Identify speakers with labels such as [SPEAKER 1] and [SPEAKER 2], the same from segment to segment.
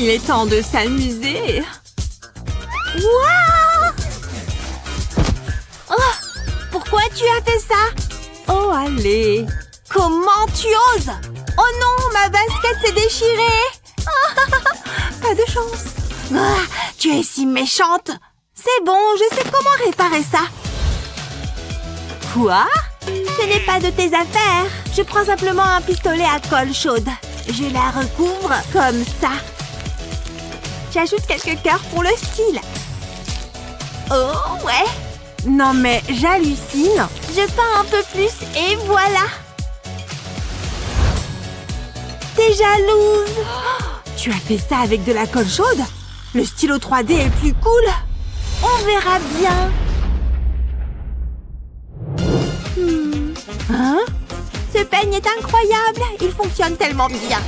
[SPEAKER 1] Il est temps de s'amuser.
[SPEAKER 2] Waouh! Oh, pourquoi tu as fait ça?
[SPEAKER 1] Oh, allez.
[SPEAKER 2] Comment tu oses? Oh non, ma basket s'est déchirée.
[SPEAKER 1] Pas de chance.
[SPEAKER 2] Ah, tu es si méchante. C'est bon, je sais comment réparer ça.
[SPEAKER 1] Quoi?
[SPEAKER 2] Ce n'est pas de tes affaires. Je prends simplement un pistolet à colle chaude. Je la recouvre comme ça. J'ajoute quelques cœurs pour le style. Oh ouais.
[SPEAKER 1] Non mais j'hallucine.
[SPEAKER 2] Je peins un peu plus et voilà. T'es jalouse.
[SPEAKER 1] Tu as fait ça avec de la colle chaude? Le stylo 3D est plus cool.
[SPEAKER 2] On verra bien.
[SPEAKER 1] Hein?
[SPEAKER 2] Ce peigne est incroyable. Il fonctionne tellement bien.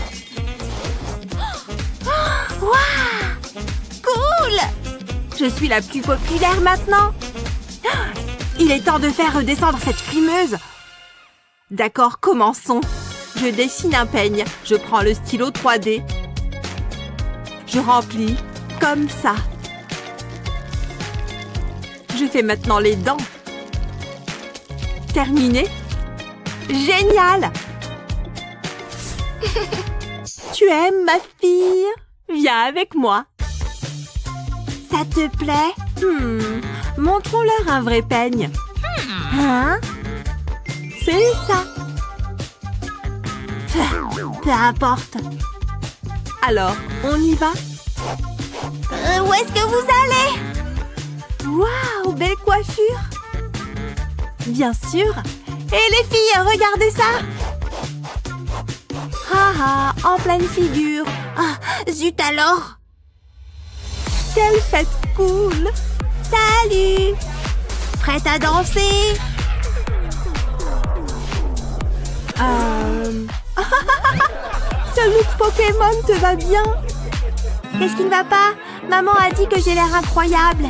[SPEAKER 2] Waouh! Cool!
[SPEAKER 1] Je suis la plus populaire maintenant. Il est temps de faire redescendre cette frimeuse. D'accord, commençons. Je dessine un peigne. Je prends le stylo 3D. Je remplis comme ça. Je fais maintenant les dents. Terminé. Génial! Tu aimes ma fille? Viens avec moi.
[SPEAKER 2] Ça te plaît?
[SPEAKER 1] Montrons-leur un vrai peigne.
[SPEAKER 2] Hein?
[SPEAKER 1] C'est ça.
[SPEAKER 2] Peu importe.
[SPEAKER 1] Alors, on y va?
[SPEAKER 2] Où est-ce que vous allez?
[SPEAKER 1] Waouh, belle coiffure! Bien sûr!
[SPEAKER 2] Et les filles, regardez ça!
[SPEAKER 1] Haha, en pleine figure!
[SPEAKER 2] Ah, zut alors!
[SPEAKER 1] Quelle fête cool!
[SPEAKER 2] Salut! Prête à danser?
[SPEAKER 1] Ce look Pokémon te va bien?
[SPEAKER 2] Qu'est-ce qui ne va pas? Maman a dit que j'ai l'air incroyable.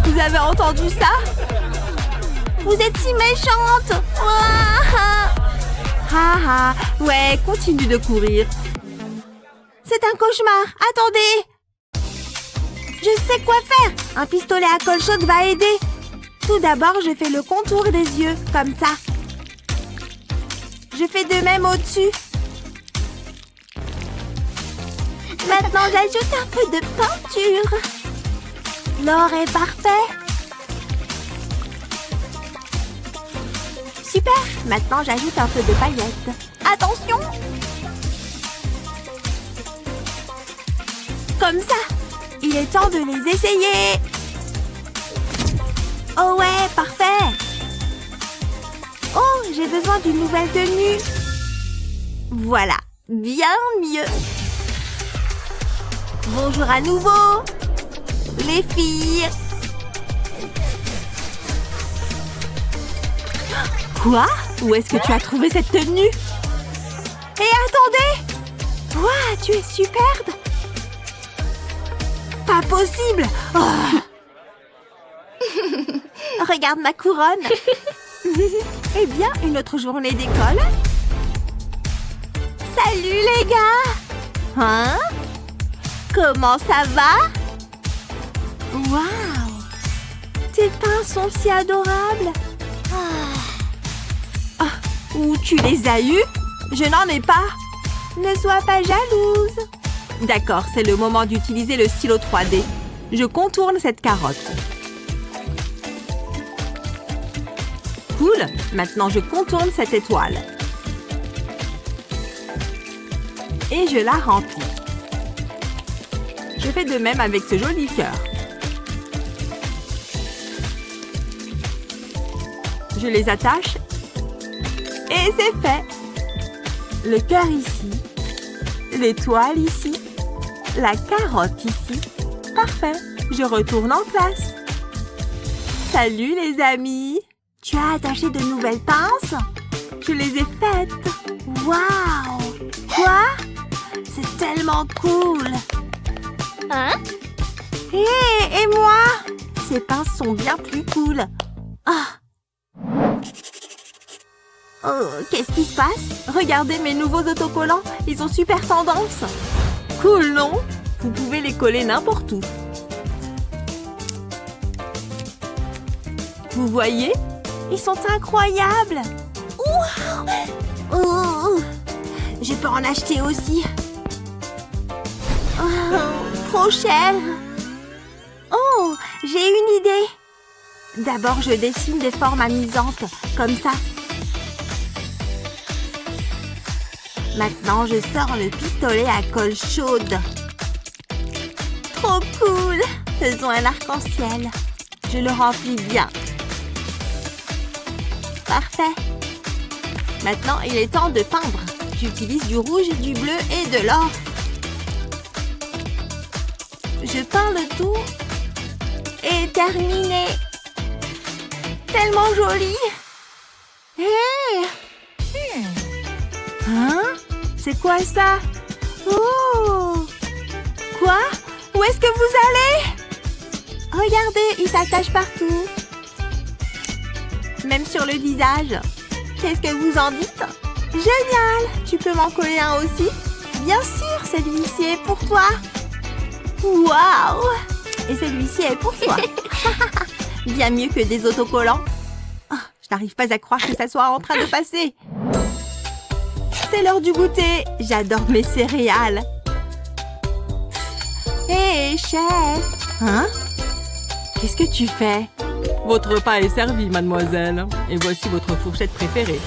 [SPEAKER 1] Vous avez entendu ça?
[SPEAKER 2] Vous êtes si méchante!
[SPEAKER 1] Haha, ouais, continue de courir.
[SPEAKER 2] C'est un cauchemar. Attendez! Je sais quoi faire. Un pistolet à colle chaude va aider. Tout d'abord, je fais le contour des yeux, comme ça. Je fais de même au-dessus. Maintenant, j'ajoute un peu de peinture. L'or est parfait. Super. Maintenant, j'ajoute un peu de paillettes. Attention! Comme ça. Il est temps de les essayer. Oh ouais, parfait. Oh, j'ai besoin d'une nouvelle tenue. Voilà, bien mieux. Bonjour à nouveau, les filles.
[SPEAKER 1] Quoi? Où est-ce que tu as trouvé cette tenue?
[SPEAKER 2] Et attendez! Ouah, tu es superbe! Pas possible! Oh. Regarde ma couronne.
[SPEAKER 1] Eh bien, une autre journée d'école?
[SPEAKER 2] Salut les gars!
[SPEAKER 1] Hein?
[SPEAKER 2] Comment ça va?
[SPEAKER 1] Waouh! Tes pinces sont si adorables! Où tu les as eus? Je n'en ai pas!
[SPEAKER 2] Ne sois pas jalouse!
[SPEAKER 1] D'accord, c'est le moment d'utiliser le stylo 3D. Je contourne cette carotte. Cool! Maintenant, je contourne cette étoile. Et je la remplis. Je fais de même avec ce joli cœur. Je les attache. Et c'est fait! Le cœur ici. L'étoile ici. La carotte ici. Parfait! Je retourne en classe. Salut les amis!
[SPEAKER 2] Tu as attaché de nouvelles pinces?
[SPEAKER 1] Je les ai faites.
[SPEAKER 2] Waouh! Quoi? C'est tellement cool!
[SPEAKER 3] Hein?
[SPEAKER 2] Et moi? Ces pinces sont bien plus cool. Ah! Oh, qu'est-ce qui se passe?
[SPEAKER 1] Regardez mes nouveaux autocollants, ils ont super tendance. Cool, non? Vous pouvez les coller n'importe où. Vous voyez?
[SPEAKER 2] Ils sont incroyables. Oh, je peux en acheter aussi. Oh, trop cher. Oh, j'ai une idée. D'abord, je dessine des formes amusantes, comme ça. Maintenant, je sors le pistolet à colle chaude. Trop cool! Faisons un arc-en-ciel. Je le remplis bien. Parfait. Maintenant, il est temps de peindre. J'utilise du rouge, du bleu et de l'or. Je peins le tout. Et terminé. Tellement joli. Hé!
[SPEAKER 1] Hein? C'est quoi ça?
[SPEAKER 2] Oh!
[SPEAKER 1] Quoi? Où est-ce que vous allez?
[SPEAKER 2] Regardez, il s'attache partout.
[SPEAKER 1] Même sur le visage.
[SPEAKER 2] Qu'est-ce que vous en dites?
[SPEAKER 1] Génial! Tu peux m'en coller un aussi?
[SPEAKER 2] Bien sûr, celui-ci est pour toi.
[SPEAKER 1] Waouh!
[SPEAKER 2] Et celui-ci est pour toi.
[SPEAKER 1] Bien mieux que des autocollants. Oh, je n'arrive pas à croire que ça soit en train de passer. C'est l'heure du goûter. J'adore mes céréales.
[SPEAKER 2] Hé, chef!
[SPEAKER 1] Hein? Qu'est-ce que tu fais? Votre repas est servi, mademoiselle. Et voici votre fourchette préférée.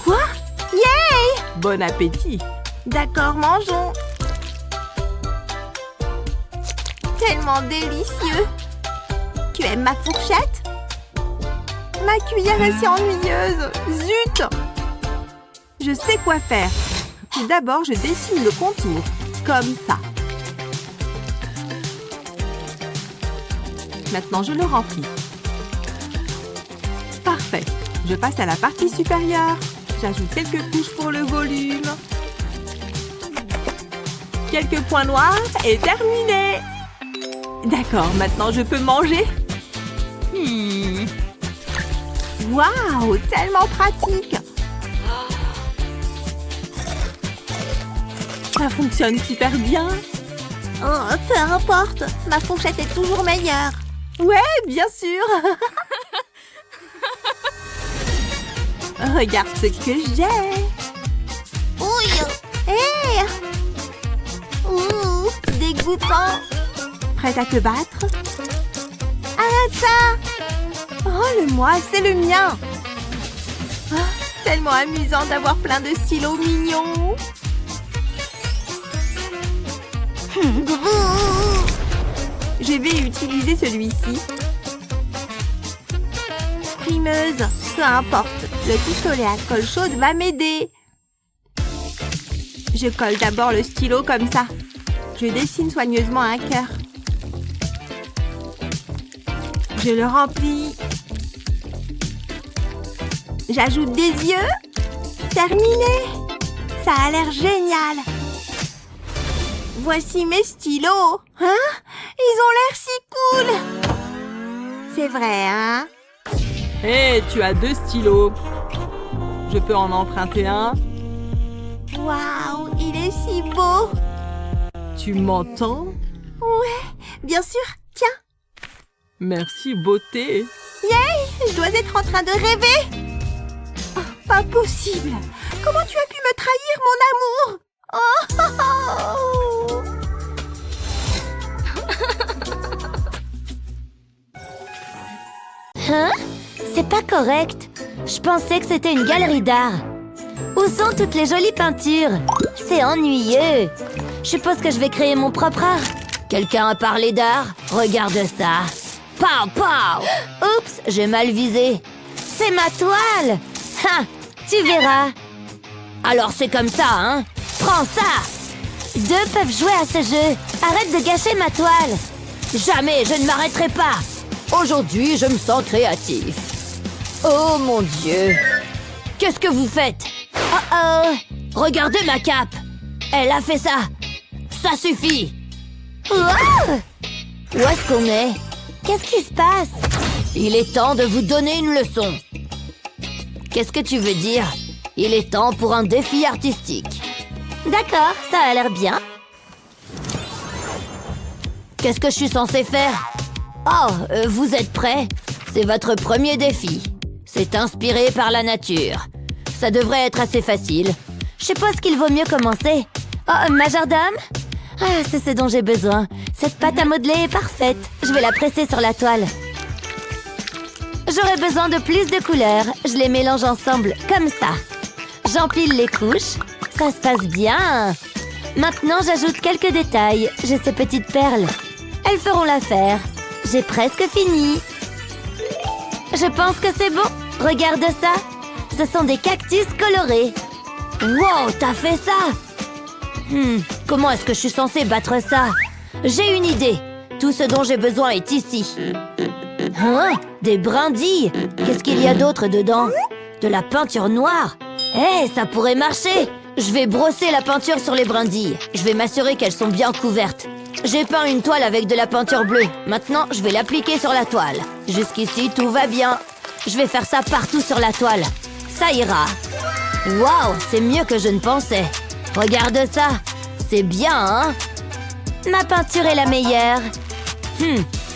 [SPEAKER 2] Quoi? Yay!
[SPEAKER 1] Bon appétit.
[SPEAKER 2] D'accord, mangeons. Tellement délicieux. Tu aimes ma fourchette?
[SPEAKER 1] Ma cuillère est si ennuyeuse. Zut! Je sais quoi faire. Tout d'abord, je dessine le contour. Comme ça. Maintenant, je le remplis. Parfait. Je passe à la partie supérieure. J'ajoute quelques couches pour le volume. Quelques points noirs et terminé. D'accord, maintenant je peux manger. Waouh, tellement pratique. Ça fonctionne super bien.
[SPEAKER 2] Oh, peu importe, ma fourchette est toujours meilleure.
[SPEAKER 1] Ouais, bien sûr. Regarde ce que j'ai.
[SPEAKER 2] Ouille. Hé. Ouh, dégoûtant.
[SPEAKER 1] Prête à te battre?
[SPEAKER 2] Arrête ça.
[SPEAKER 1] Rends-le-moi, c'est le mien. Ah, tellement amusant d'avoir plein de stylos mignons. Je vais utiliser celui-ci.
[SPEAKER 2] Frimeuse, peu importe. Le pistolet à colle chaude va m'aider.
[SPEAKER 1] Je colle d'abord le stylo comme ça. Je dessine soigneusement un cœur. Je le remplis.
[SPEAKER 2] J'ajoute des yeux. Terminé. Ça a l'air génial. Voici mes stylos. Hein? Ils ont l'air si cool. C'est vrai, hein?
[SPEAKER 1] Hé, tu as 2 stylos. Je peux en emprunter un?
[SPEAKER 2] Waouh, il est si beau.
[SPEAKER 1] Tu m'entends?
[SPEAKER 2] Ouais, bien sûr. Tiens.
[SPEAKER 1] Merci, beauté.
[SPEAKER 2] Yay! Je dois être en train de rêver. Oh, pas possible. Comment tu as pu me trahir, mon amour? Oh!
[SPEAKER 3] Hein? C'est pas correct. Je pensais que c'était une galerie d'art. Où sont toutes les jolies peintures? C'est ennuyeux. Je suppose que je vais créer mon propre art. Quelqu'un a parlé d'art? Regarde ça. Pow, pow! Oups, j'ai mal visé. C'est ma toile! Ha! Tu verras. Alors c'est comme ça, hein? Prends ça! 2 peuvent jouer à ce jeu. Arrête de gâcher ma toile. Jamais, je ne m'arrêterai pas. Aujourd'hui, je me sens créatif. Oh mon Dieu! Qu'est-ce que vous faites? Oh oh! Regardez ma cape! Elle a fait ça! Ça suffit! Wow! Où est-ce qu'on est? Qu'est-ce qui se passe? Il est temps de vous donner une leçon. Qu'est-ce que tu veux dire? Il est temps pour un défi artistique. D'accord, ça a l'air bien. Qu'est-ce que je suis censée faire? Oh, vous êtes prêts? C'est votre premier défi. C'est inspiré par la nature. Ça devrait être assez facile. Je suppose qu'il vaut mieux commencer. Oh, majordome? Ah, c'est ce dont j'ai besoin. Cette pâte à modeler est parfaite. Je vais la presser sur la toile. J'aurais besoin de plus de couleurs. Je les mélange ensemble, comme ça. J'empile les couches. Ça se passe bien. Maintenant, j'ajoute quelques détails. J'ai ces petites perles. Elles feront l'affaire. J'ai presque fini. Je pense que c'est bon. Regarde ça. Ce sont des cactus colorés. Wow, t'as fait ça? Comment est-ce que je suis censée battre ça? J'ai une idée. Tout ce dont j'ai besoin est ici. Hein? Des brindilles? Qu'est-ce qu'il y a d'autre dedans? De la peinture noire? Hé, ça pourrait marcher! Je vais brosser la peinture sur les brindilles. Je vais m'assurer qu'elles sont bien couvertes. J'ai peint une toile avec de la peinture bleue. Maintenant, je vais l'appliquer sur la toile. Jusqu'ici, tout va bien. Je vais faire ça partout sur la toile. Ça ira. Waouh, c'est mieux que je ne pensais. Regarde ça. C'est bien, hein? Ma peinture est la meilleure.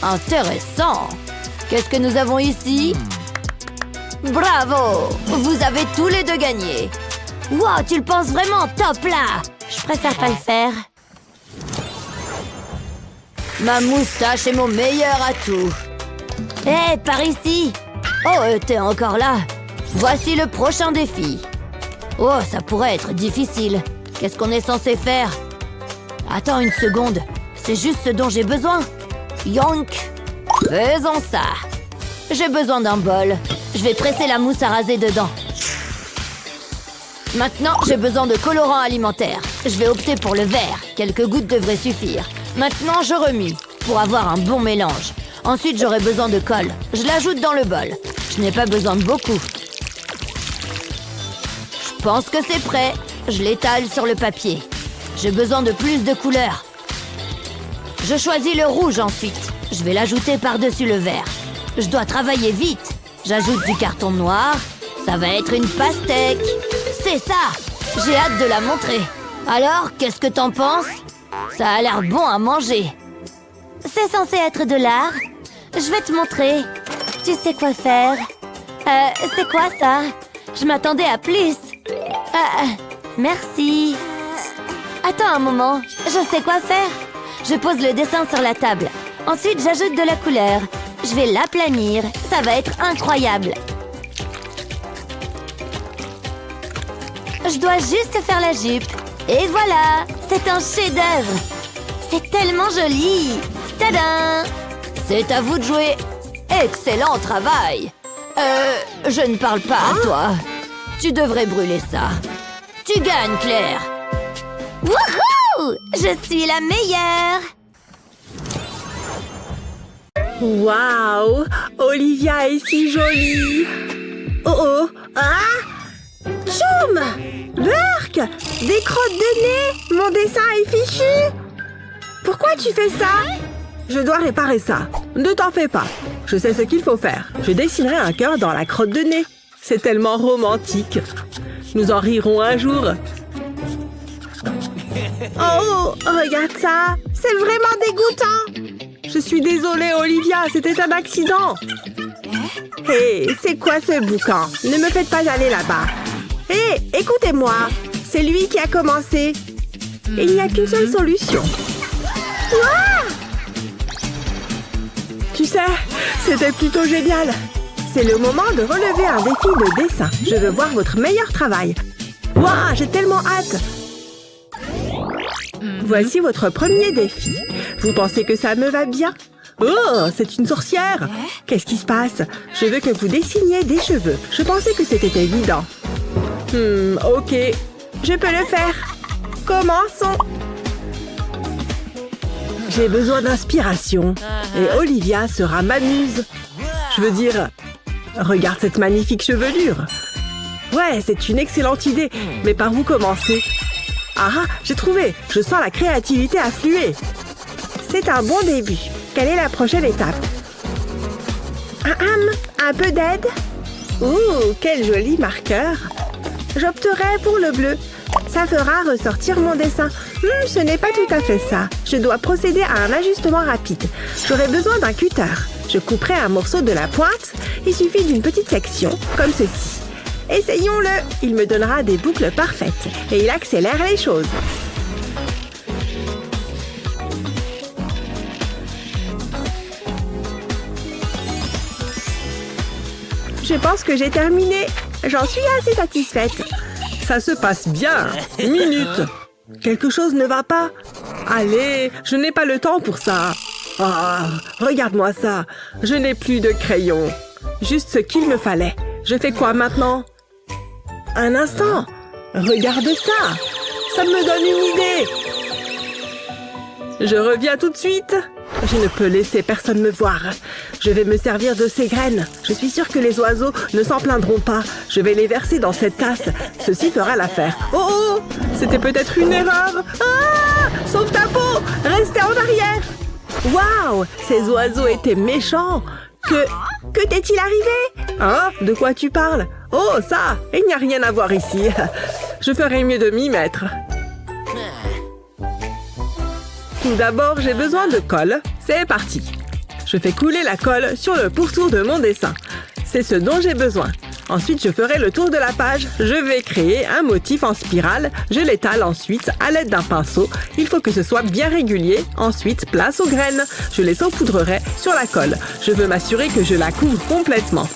[SPEAKER 3] Intéressant. Qu'est-ce que nous avons ici? Bravo! Vous avez tous les deux gagné. Wow, tu le penses vraiment top là! Je préfère pas le faire. Ma moustache est mon meilleur atout. Hé, par ici! Oh, t'es encore là? Voici le prochain défi. Oh, ça pourrait être difficile. Qu'est-ce qu'on est censé faire? Attends une seconde. C'est juste ce dont j'ai besoin. Yonk! Faisons ça. J'ai besoin d'un bol. Je vais presser la mousse à raser dedans. Maintenant, j'ai besoin de colorant alimentaire. Je vais opter pour le vert. Quelques gouttes devraient suffire. Maintenant, je remue pour avoir un bon mélange. Ensuite, j'aurai besoin de colle. Je l'ajoute dans le bol. Je n'ai pas besoin de beaucoup. Je pense que c'est prêt. Je l'étale sur le papier. J'ai besoin de plus de couleurs. Je choisis le rouge ensuite. Je vais l'ajouter par-dessus le vert. Je dois travailler vite. J'ajoute du carton noir. Ça va être une pastèque. C'est ça! J'ai hâte de la montrer. Alors, qu'est-ce que t'en penses? Ça a l'air bon à manger. C'est censé être de l'art. Je vais te montrer. Tu sais quoi faire. C'est quoi ça? Je m'attendais à plus. Merci. Attends un moment. Je sais quoi faire. Je pose le dessin sur la table. Ensuite, j'ajoute de la couleur. Je vais l'aplanir. Ça va être incroyable. Je dois juste faire la jupe. Et voilà! C'est un chef-d'œuvre! C'est tellement joli! Tadam! C'est à vous de jouer! Excellent travail! Je ne parle pas à toi. Tu devrais brûler ça. Tu gagnes, Claire! Wouhou! Je suis la meilleure!
[SPEAKER 1] Waouh! Olivia est si jolie! Oh oh! Ah! Choum! Burk! Des crottes de nez! Mon dessin est fichu! Pourquoi tu fais ça? Je dois réparer ça. Ne t'en fais pas. Je sais ce qu'il faut faire. Je dessinerai un cœur dans la crotte de nez. C'est tellement romantique. Nous en rirons un jour. Oh! Regarde ça! C'est vraiment dégoûtant! Je suis désolée, Olivia. C'était un accident. Hé, c'est quoi ce boucan? Ne me faites pas aller là-bas. Hé, écoutez-moi. C'est lui qui a commencé. Et il n'y a qu'une seule solution. Ouah! Tu sais, c'était plutôt génial. C'est le moment de relever un défi de dessin. Je veux voir votre meilleur travail. Waouh, j'ai tellement hâte. Voici votre premier défi. Vous pensez que ça me va bien? Oh, c'est une sorcière. Qu'est-ce qui se passe? Je veux que vous dessiniez des cheveux. Je pensais que c'était évident. Ok. Je peux le faire. Commençons. J'ai besoin d'inspiration. Et Olivia sera ma muse. Je veux dire, regarde cette magnifique chevelure. Ouais, c'est une excellente idée. Mais par où commencer? Ah, j'ai trouvé. Je sens la créativité affluer. C'est un bon début. Quelle est la prochaine étape? Un peu d'aide?
[SPEAKER 2] Ouh, quel joli marqueur! J'opterai pour le bleu. Ça fera ressortir mon dessin. Ce n'est pas tout à fait ça. Je dois procéder à un ajustement rapide. J'aurai besoin d'un cutter. Je couperai un morceau de la pointe. Il suffit d'une petite section, comme ceci. Essayons-le. Il me donnera des boucles parfaites et il accélère les choses. Je pense que j'ai terminé. J'en suis assez satisfaite.
[SPEAKER 4] Ça se passe bien. Minute. Quelque chose ne va pas. Allez, je n'ai pas le temps pour ça. Ah, regarde-moi ça. Je n'ai plus de crayon. Juste ce qu'il me fallait. Je fais quoi maintenant? Un instant. Regarde ça. Ça me donne une idée. Je reviens tout de suite. Je ne peux laisser personne me voir. Je vais me servir de ces graines. Je suis sûre que les oiseaux ne s'en plaindront pas. Je vais les verser dans cette tasse. Ceci fera l'affaire. Oh oh! C'était peut-être une erreur. Ah! Sauve ta peau! Restez en arrière! Waouh! Ces oiseaux étaient méchants. Que t'est-il arrivé? Hein? De quoi tu parles? Oh, ça! Il n'y a rien à voir ici. Je ferais mieux de m'y mettre. Tout d'abord, j'ai besoin de colle. C'est parti. Je fais couler la colle sur le pourtour de mon dessin. C'est ce dont j'ai besoin. Ensuite, je ferai le tour de la page. Je vais créer un motif en spirale. Je l'étale ensuite à l'aide d'un pinceau. Il faut que ce soit bien régulier. Ensuite, place aux graines. Je les saupoudrerai sur la colle. Je veux m'assurer que je la couvre complètement.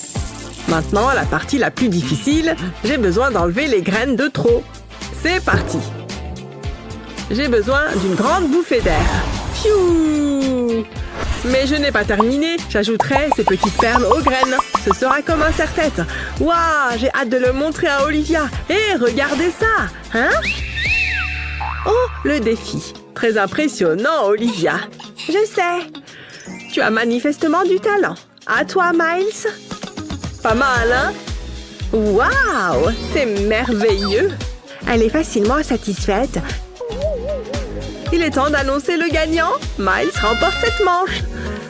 [SPEAKER 4] Maintenant, la partie la plus difficile. J'ai besoin d'enlever les graines de trop. C'est parti. J'ai besoin d'une grande bouffée d'air. Pfiou! Mais je n'ai pas terminé. J'ajouterai ces petites perles aux graines. Ce sera comme un serre-tête. Waouh! J'ai hâte de le montrer à Olivia. Hé, regardez ça! Hein? Oh, le défi. Très impressionnant, Olivia. Je sais. Tu as manifestement du talent. À toi, Miles. Pas mal, hein? Waouh! C'est merveilleux. Elle est facilement satisfaite. Il est temps d'annoncer le gagnant. Miles remporte cette manche.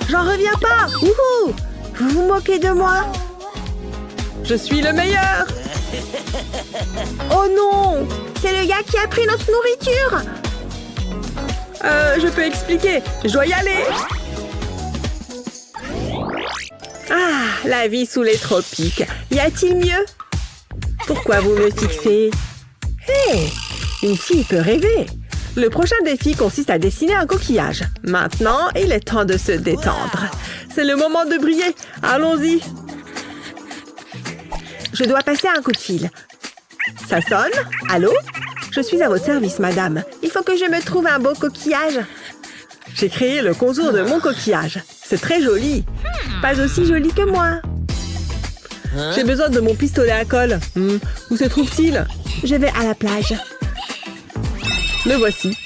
[SPEAKER 4] J'en reviens pas. Wouhou! Vous vous moquez de moi? Je suis le meilleur. Oh non! C'est le gars qui a pris notre nourriture. Je peux expliquer. Je dois y aller. Ah, la vie sous les tropiques. Y a-t-il mieux? Pourquoi vous me fixez? Hé! Une fille peut rêver. Le prochain défi consiste à dessiner un coquillage. Maintenant, il est temps de se détendre. C'est le moment de briller. Allons-y. Je dois passer un coup de fil. Ça sonne? Allô? Je suis à votre service, madame. Il faut que je me trouve un beau coquillage. J'ai créé le contour de mon coquillage. C'est très joli. Pas aussi joli que moi. J'ai besoin de mon pistolet à colle. Où se trouve-t-il? Je vais à la plage. Le voici.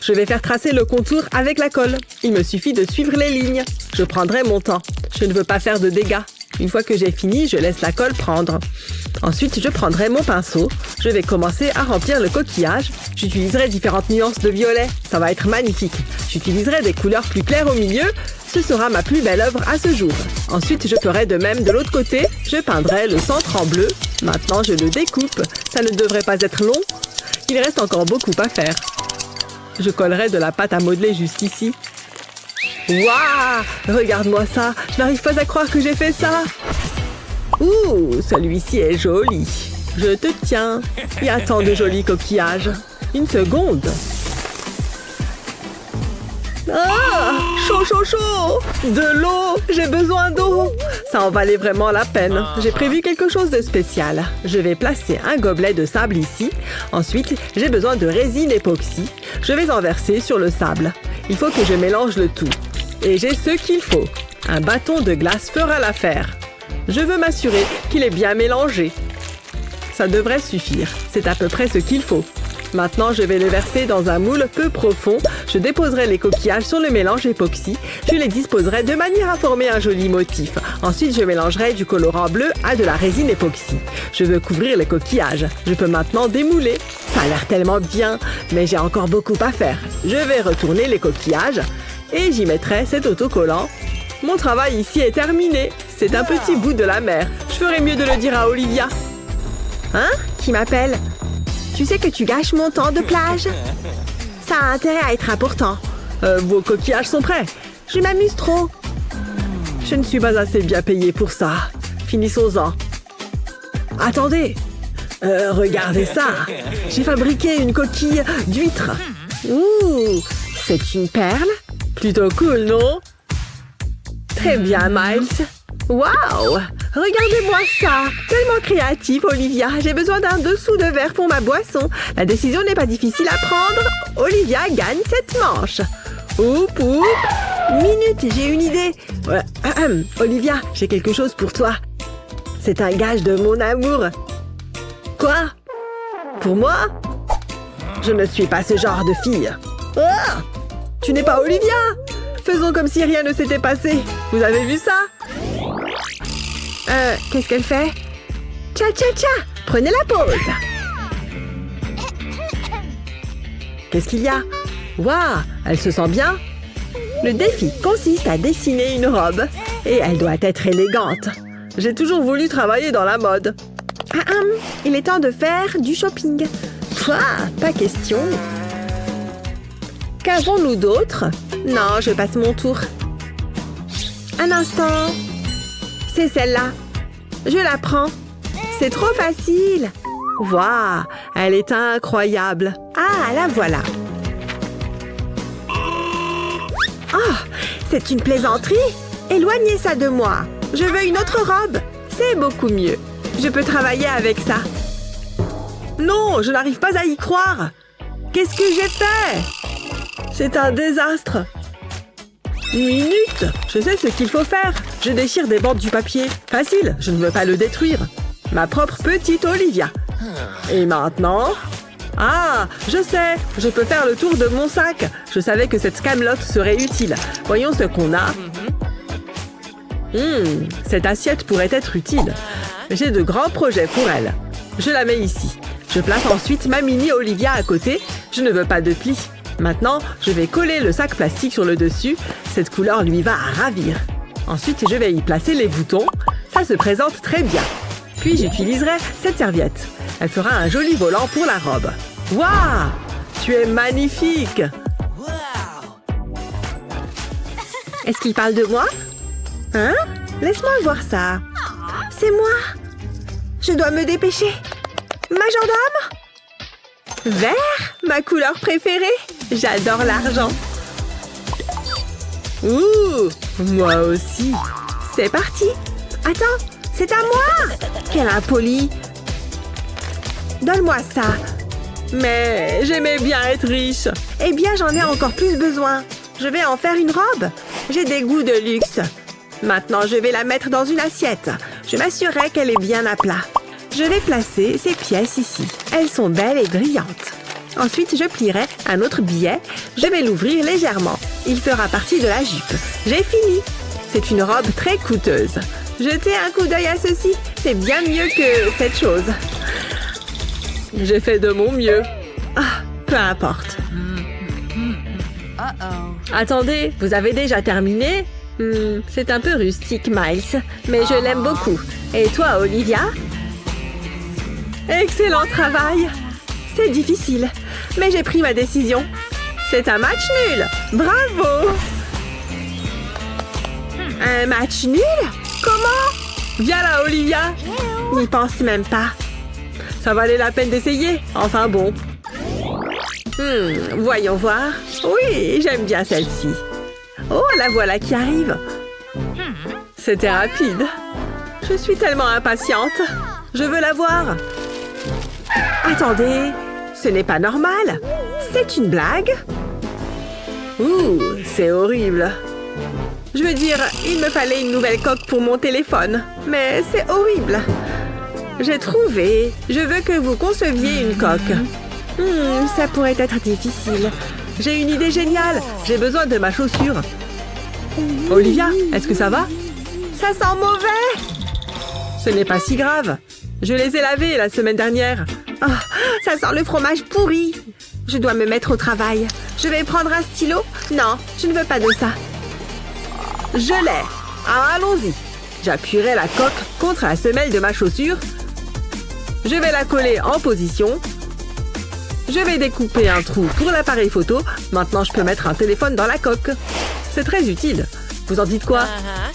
[SPEAKER 4] Je vais faire tracer le contour avec la colle. Il me suffit de suivre les lignes. Je prendrai mon temps. Je ne veux pas faire de dégâts. Une fois que j'ai fini, je laisse la colle prendre. Ensuite, je prendrai mon pinceau. Je vais commencer à remplir le coquillage. J'utiliserai différentes nuances de violet. Ça va être magnifique. J'utiliserai des couleurs plus claires au milieu. Ce sera ma plus belle œuvre à ce jour. Ensuite, je ferai de même de l'autre côté. Je peindrai le centre en bleu. Maintenant, je le découpe. Ça ne devrait pas être long. Il reste encore beaucoup à faire. Je collerai de la pâte à modeler juste ici. Waouh! Regarde-moi ça! Je n'arrive pas à croire que j'ai fait ça! Ouh! Celui-ci est joli. Je te tiens. Il y a tant de jolis coquillages. Une seconde. Ah! Chaud, chaud, chaud! De l'eau! J'ai besoin d'eau! Ça en valait vraiment la peine. J'ai prévu quelque chose de spécial. Je vais placer un gobelet de sable ici. Ensuite, j'ai besoin de résine époxy. Je vais en verser sur le sable. Il faut que je mélange le tout. Et j'ai ce qu'il faut. Un bâton de glace fera l'affaire. Je veux m'assurer qu'il est bien mélangé. Ça devrait suffire. C'est à peu près ce qu'il faut. Maintenant, je vais le verser dans un moule peu profond. Je déposerai les coquillages sur le mélange époxy. Je les disposerai de manière à former un joli motif. Ensuite, je mélangerai du colorant bleu à de la résine époxy. Je veux couvrir les coquillages. Je peux maintenant démouler. Ça a l'air tellement bien, mais j'ai encore beaucoup à faire. Je vais retourner les coquillages et j'y mettrai cet autocollant. Mon travail ici est terminé. C'est un petit bout de la mer. ferais mieux de le dire à Olivia.
[SPEAKER 2] Hein? Qui m'appelle? Tu sais que tu gâches mon temps de plage? Ça a intérêt à être important.
[SPEAKER 4] Vos coquillages sont prêts.
[SPEAKER 2] Je m'amuse trop.
[SPEAKER 4] Je ne suis pas assez bien payée pour ça. Finissons-en. Attendez. Regardez ça. J'ai fabriqué une coquille d'huître.
[SPEAKER 2] Ouh, c'est une perle?
[SPEAKER 4] Plutôt cool, non?
[SPEAKER 2] Très bien, Miles. Waouh! Regardez-moi ça! Tellement créatif, Olivia. J'ai besoin d'un dessous de verre pour ma boisson. La décision n'est pas difficile à prendre. Olivia gagne cette manche. Oup, oup! Minute, j'ai une idée. Olivia, j'ai quelque chose pour toi. C'est un gage de mon amour. Quoi? Pour moi? Je ne suis pas ce genre de fille. Ah! Tu n'es pas Olivia? Faisons comme si rien ne s'était passé. Vous avez vu ça? Qu'est-ce qu'elle fait? Tcha-tcha-tcha! Prenez la pause! Qu'est-ce qu'il y a? Waouh! Elle se sent bien? Le défi consiste à dessiner une robe. Et elle doit être élégante.
[SPEAKER 4] J'ai toujours voulu travailler dans la mode.
[SPEAKER 2] Il est temps de faire du shopping. Pas question. Qu'avons-nous d'autre? Non, je passe mon tour. Un instant. C'est celle-là. Je la prends. C'est trop facile.
[SPEAKER 4] Waouh, elle est incroyable.
[SPEAKER 2] Ah, la voilà. Oh, c'est une plaisanterie. Éloignez ça de moi. Je veux une autre robe. C'est beaucoup mieux. Je peux travailler avec ça.
[SPEAKER 4] Non, je n'arrive pas à y croire.
[SPEAKER 2] Qu'est-ce que j'ai fait?
[SPEAKER 4] C'est un désastre. Une minute, je sais ce qu'il faut faire. Je déchire des bandes du papier. Facile, je ne veux pas le détruire. Ma propre petite Olivia. Et maintenant... Ah, je sais, je peux faire le tour de mon sac. Je savais que cette camelote serait utile. Voyons ce qu'on a. Cette assiette pourrait être utile. J'ai de grands projets pour elle. Je la mets ici. Je place ensuite ma mini Olivia à côté. Je ne veux pas de plis. Maintenant, je vais coller le sac plastique sur le dessus. Cette couleur lui va à ravir. Ensuite, je vais y placer les boutons. Ça se présente très bien. Puis, j'utiliserai cette serviette. Elle fera un joli volant pour la robe. Waouh! Tu es magnifique!
[SPEAKER 2] Est-ce qu'il parle de moi? Hein? Laisse-moi voir ça. C'est moi. Je dois me dépêcher. Majordome? Vert? Ma couleur préférée? J'adore l'argent.
[SPEAKER 4] Ouh! Moi aussi.
[SPEAKER 2] C'est parti. Attends, c'est à moi. Quel impoli. Donne-moi ça.
[SPEAKER 4] Mais j'aimais bien être riche.
[SPEAKER 2] Eh bien, j'en ai encore plus besoin. Je vais en faire une robe. J'ai des goûts de luxe. Maintenant, je vais la mettre dans une assiette. Je m'assurerai qu'elle est bien à plat. Je vais placer ces pièces ici. Elles sont belles et brillantes. Ensuite, je plierai un autre billet. Je vais l'ouvrir légèrement. Il fera partie de la jupe. J'ai fini. C'est une robe très coûteuse. Jetez un coup d'œil à ceci. C'est bien mieux que cette chose.
[SPEAKER 4] J'ai fait de mon mieux.
[SPEAKER 2] Ah, peu importe.
[SPEAKER 4] Attendez, vous avez déjà terminé?
[SPEAKER 2] C'est un peu rustique, Miles, mais je l'aime beaucoup. Et toi, Olivia? Excellent travail! C'est difficile, mais j'ai pris ma décision. C'est un match nul! Bravo! Un match nul? Comment?
[SPEAKER 4] Viens là, Olivia!
[SPEAKER 2] N'y pense même pas.
[SPEAKER 4] Ça valait la peine d'essayer. Enfin bon.
[SPEAKER 2] Voyons voir. Oui, j'aime bien celle-ci. Oh, la voilà qui arrive.
[SPEAKER 4] C'était rapide.
[SPEAKER 2] Je suis tellement impatiente. Je veux la voir. Attendez, ce n'est pas normal. C'est une blague?
[SPEAKER 4] Ouh, c'est horrible.
[SPEAKER 2] Je veux dire, il me fallait une nouvelle coque pour mon téléphone. Mais c'est horrible. J'ai trouvé. Je veux que vous conceviez une coque. Ça pourrait être difficile.
[SPEAKER 4] J'ai une idée géniale. J'ai besoin de ma chaussure. Olivia, est-ce que ça va?
[SPEAKER 2] Ça sent mauvais.
[SPEAKER 4] Ce n'est pas si grave. Je les ai lavées la semaine dernière.
[SPEAKER 2] Oh, ça sent le fromage pourri. Je dois me mettre au travail. Je vais prendre un stylo. Non, je ne veux pas de ça. Je l'ai. Allons-y.
[SPEAKER 4] J'appuierai la coque contre la semelle de ma chaussure. Je vais la coller en position. Je vais découper un trou pour l'appareil photo. Maintenant, je peux mettre un téléphone dans la coque. C'est très utile. Vous en dites quoi?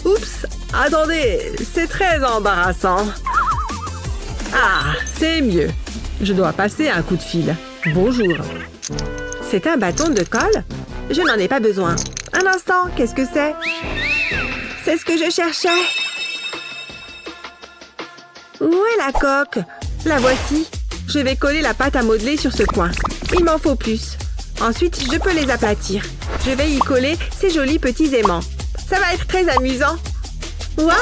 [SPEAKER 4] Oups! Attendez, c'est très embarrassant. Ah, c'est mieux. Je dois passer un coup de fil. Bonjour.
[SPEAKER 2] C'est un bâton de colle? Je n'en ai pas besoin. Un instant, qu'est-ce que c'est? C'est ce que je cherchais. Où est la coque? La voici. Je vais coller la pâte à modeler sur ce coin. Il m'en faut plus. Ensuite, je peux les aplatir. Je vais y coller ces jolis petits aimants. Ça va être très amusant. Waouh!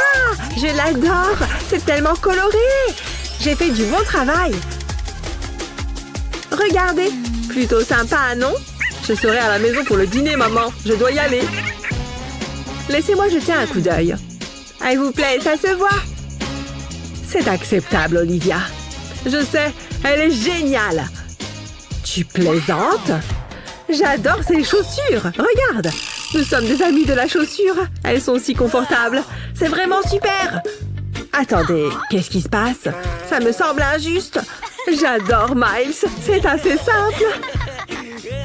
[SPEAKER 2] Je l'adore! C'est tellement coloré! J'ai fait du bon travail. Regardez! Plutôt sympa, non?
[SPEAKER 4] Je serai à la maison pour le dîner, maman. Je dois y aller.
[SPEAKER 2] Laissez-moi jeter un coup d'œil. Ah, il vous plaît, ça se voit?
[SPEAKER 4] C'est acceptable, Olivia. Je sais, elle est géniale. Tu plaisantes? J'adore ces chaussures. Regarde, nous sommes des amies de la chaussure. Elles sont si confortables. C'est vraiment super. Attendez, qu'est-ce qui se passe? Ça me semble injuste. J'adore Miles. C'est assez simple.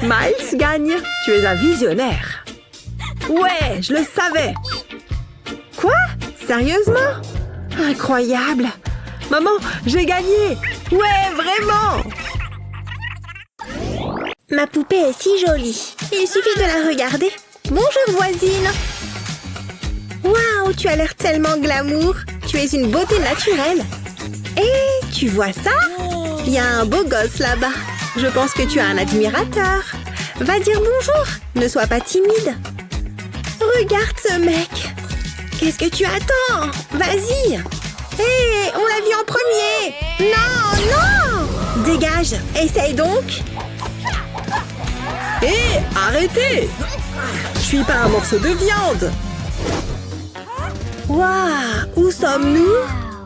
[SPEAKER 4] Miles gagne. Tu es un visionnaire. Ouais, je le savais.
[SPEAKER 2] Quoi? Sérieusement? Incroyable!
[SPEAKER 4] Maman, j'ai gagné! Ouais, vraiment!
[SPEAKER 2] Ma poupée est si jolie. Il suffit de la regarder. Bonjour, voisine! Waouh, tu as l'air tellement glamour. Tu es une beauté naturelle. Et tu vois ça? Il y a un beau gosse là-bas. Je pense que tu as un admirateur. Va dire bonjour. Ne sois pas timide. Regarde ce mec. Qu'est-ce que tu attends? Vas-y! Hé, on l'a vu en premier! Non, non! Dégage! Essaye donc!
[SPEAKER 4] Hé, arrêtez! Je suis pas un morceau de viande!
[SPEAKER 2] Waouh! Où sommes-nous?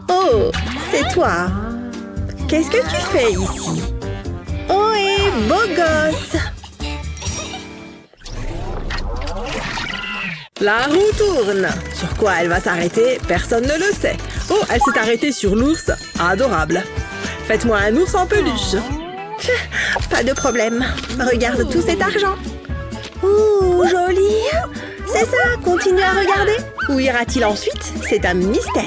[SPEAKER 2] Oh, c'est toi! Qu'est-ce que tu fais ici? Oh, et beau gosse!
[SPEAKER 4] La roue tourne. Sur quoi elle va s'arrêter, personne ne le sait. Oh, elle s'est arrêtée sur l'ours. Adorable. Faites-moi un ours en peluche.
[SPEAKER 2] Pas de problème. Regarde tout cet argent. Ouh, joli. C'est ça, continue à regarder. Où ira-t-il ensuite? C'est un mystère.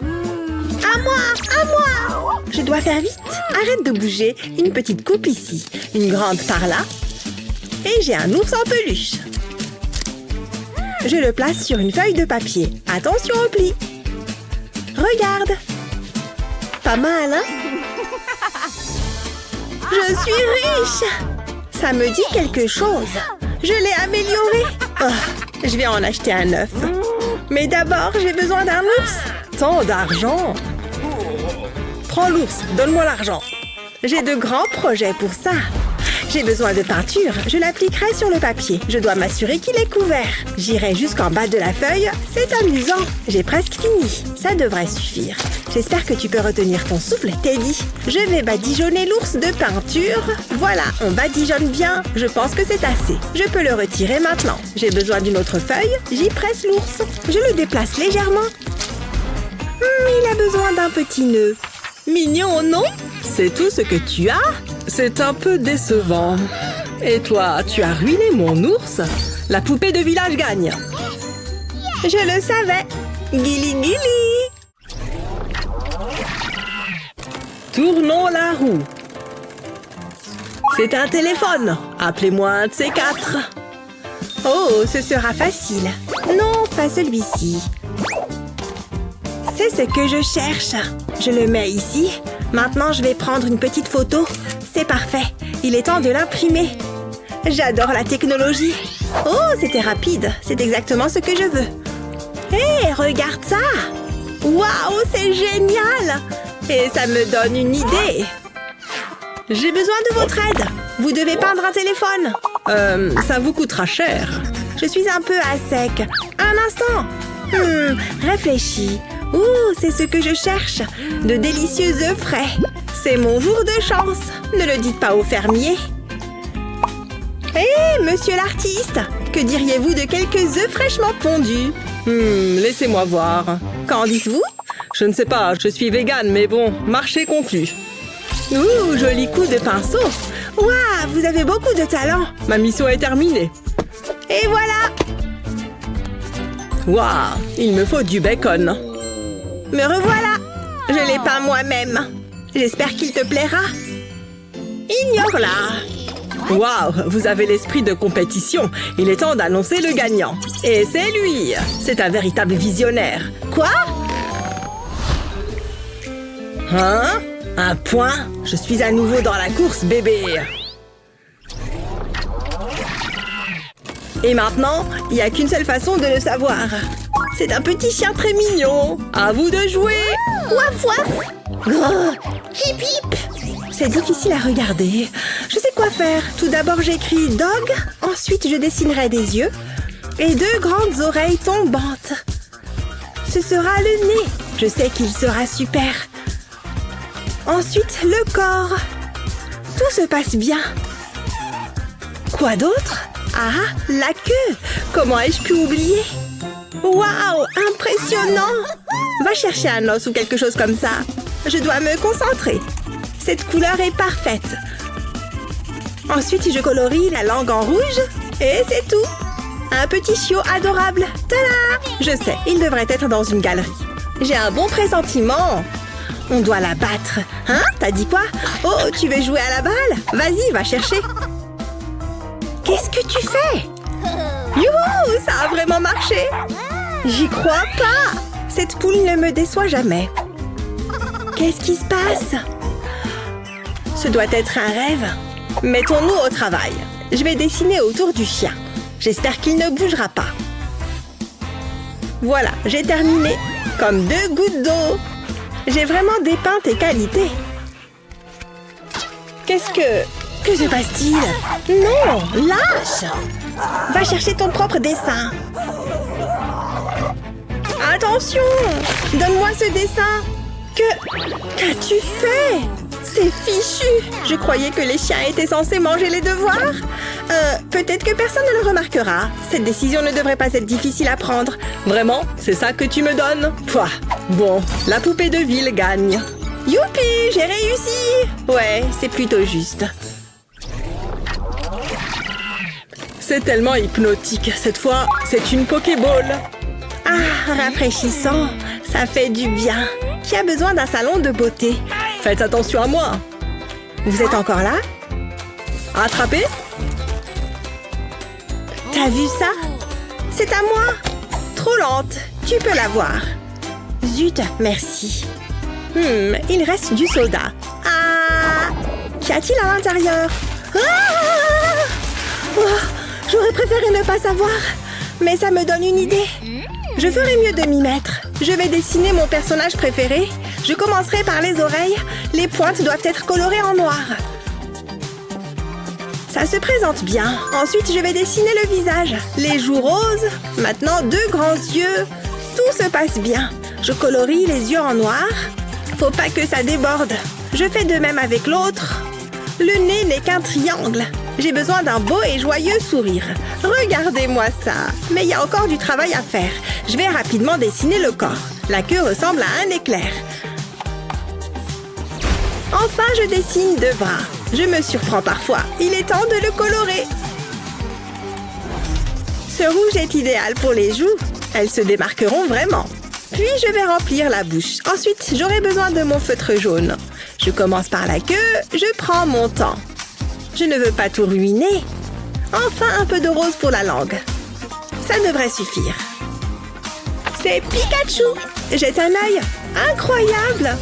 [SPEAKER 2] À moi, à moi. Je dois faire vite. Arrête de bouger. Une petite coupe ici, une grande par là. Et j'ai un ours en peluche. Je le place sur une feuille de papier. Attention au pli. Regarde. Pas mal, hein? Je suis riche. Ça me dit quelque chose. Je l'ai amélioré. Oh, je vais en acheter un neuf. Mais d'abord, j'ai besoin d'un ours.
[SPEAKER 4] Tant d'argent. Prends l'ours, donne-moi l'argent.
[SPEAKER 2] J'ai de grands projets pour ça. J'ai besoin de peinture. Je l'appliquerai sur le papier. Je dois m'assurer qu'il est couvert. J'irai jusqu'en bas de la feuille. C'est amusant. J'ai presque fini. Ça devrait suffire. J'espère que tu peux retenir ton souffle, Teddy. Je vais badigeonner l'ours de peinture. Voilà, on badigeonne bien. Je pense que c'est assez. Je peux le retirer maintenant. J'ai besoin d'une autre feuille. J'y presse l'ours. Je le déplace légèrement. Il a besoin d'un petit nœud. Mignon, non?
[SPEAKER 4] C'est tout ce que tu as? C'est un peu décevant. Et toi, tu as ruiné mon ours? La poupée de village gagne.
[SPEAKER 2] Je le savais. Gili gili.
[SPEAKER 4] Tournons la roue. C'est un téléphone. Appelez-moi un de ces quatre.
[SPEAKER 2] Oh, ce sera facile. Non, pas celui-ci. C'est ce que je cherche. Je le mets ici. Maintenant, je vais prendre une petite photo. C'est parfait. Il est temps de l'imprimer. J'adore la technologie. Oh, c'était rapide. C'est exactement ce que je veux. Hé, regarde ça. Waouh, c'est génial. Et ça me donne une idée. J'ai besoin de votre aide. Vous devez peindre un téléphone.
[SPEAKER 4] Ça vous coûtera cher.
[SPEAKER 2] Je suis un peu à sec. Un instant. Réfléchis. Ouh, c'est ce que je cherche. De délicieux œufs frais. C'est mon jour de chance. Ne le dites pas au fermier. Hé, monsieur l'artiste, Que diriez-vous de quelques œufs fraîchement fondus?
[SPEAKER 4] Laissez-moi voir.
[SPEAKER 2] Qu'en dites-vous?
[SPEAKER 4] Je ne sais pas, je suis végane, mais bon, marché conclu.
[SPEAKER 2] Ouh, joli coup de pinceau. Waouh, vous avez beaucoup de talent.
[SPEAKER 4] Ma mission est terminée.
[SPEAKER 2] Et voilà.
[SPEAKER 4] Waouh, il me faut du bacon.
[SPEAKER 2] Me revoilà. Je l'ai peint moi-même. J'espère qu'il te plaira. Ignore-la.
[SPEAKER 4] Waouh, vous avez l'esprit de compétition. Il est temps d'annoncer le gagnant. Et c'est lui. C'est un véritable visionnaire.
[SPEAKER 2] Quoi?
[SPEAKER 4] Hein? Un point? Je suis à nouveau dans la course, bébé.
[SPEAKER 2] Et maintenant, il n'y a qu'une seule façon de le savoir. C'est un petit chien très mignon.
[SPEAKER 4] À vous de jouer.
[SPEAKER 2] Waf waf. Oh, hip hip. C'est difficile à regarder. Je sais quoi faire. Tout d'abord, j'écris dog. Ensuite, je dessinerai des yeux. Et 2 grandes oreilles tombantes. Ce sera le nez. Je sais qu'il sera super. Ensuite, le corps. Tout se passe bien. Quoi d'autre? Ah, la queue. Comment ai-je pu oublier? Waouh, impressionnant. Va chercher un os ou quelque chose comme ça. Je dois me concentrer. Cette couleur est parfaite. Ensuite, je colorie la langue en rouge. Et c'est tout. Un petit chiot adorable. Tada! Je sais, il devrait être dans une galerie. J'ai un bon pressentiment. On doit la battre. Hein? T'as dit quoi? Oh, tu veux jouer à la balle? Vas-y, va chercher. Qu'est-ce que tu fais? Youhou, ça a vraiment marché. J'y crois pas. Cette poule ne me déçoit jamais. Qu'est-ce qui se passe? Ce doit être un rêve. Mettons-nous au travail. Je vais dessiner autour du chien. J'espère qu'il ne bougera pas. Voilà, j'ai terminé. Comme 2 gouttes d'eau. J'ai vraiment dépeint tes qualités. Qu'est-ce que... Que se passe-t-il? Non, lâche! Va chercher ton propre dessin. Attention! Donne-moi ce dessin. Qu'as-tu fait? C'est fichu! Je croyais que les chiens étaient censés manger les devoirs. Peut-être que personne ne le remarquera. Cette décision ne devrait pas être difficile à prendre.
[SPEAKER 4] Vraiment? C'est ça que tu me donnes? Pouah. Bon, la poupée de ville gagne.
[SPEAKER 2] Youpi! J'ai réussi! Ouais, c'est plutôt juste.
[SPEAKER 4] C'est tellement hypnotique. Cette fois, c'est une Pokéball.
[SPEAKER 2] Ah, rafraîchissant. Ça fait du bien. Qui a besoin d'un salon de beauté?
[SPEAKER 4] Faites attention à moi.
[SPEAKER 2] Vous êtes encore là?
[SPEAKER 4] Attrapé?
[SPEAKER 2] T'as vu ça? C'est à moi. Trop lente. Tu peux l'avoir. Zut, merci. Il reste du soda. Ah! Qu'y a-t-il à l'intérieur? Ah! Oh, j'aurais préféré ne pas savoir. Mais ça me donne une idée. Je ferais mieux de m'y mettre. Je vais dessiner mon personnage préféré. Je commencerai par les oreilles. Les pointes doivent être colorées en noir. Ça se présente bien. Ensuite, je vais dessiner le visage. Les joues roses. Maintenant, 2 grands yeux. Tout se passe bien. Je colorie les yeux en noir. Faut pas que ça déborde. Je fais de même avec l'autre. Le nez n'est qu'un triangle. J'ai besoin d'un beau et joyeux sourire. Regardez-moi ça. Mais il y a encore du travail à faire. Je vais rapidement dessiner le corps. La queue ressemble à un éclair. Enfin, je dessine 2 bras. Je me surprends parfois. Il est temps de le colorer. Ce rouge est idéal pour les joues. Elles se démarqueront vraiment. Puis, je vais remplir la bouche. Ensuite, j'aurai besoin de mon feutre jaune. Je commence par la queue. Je prends mon temps. Je ne veux pas tout ruiner. Enfin, un peu de rose pour la langue. Ça devrait suffire. C'est Pikachu! Jette un œil. Incroyable!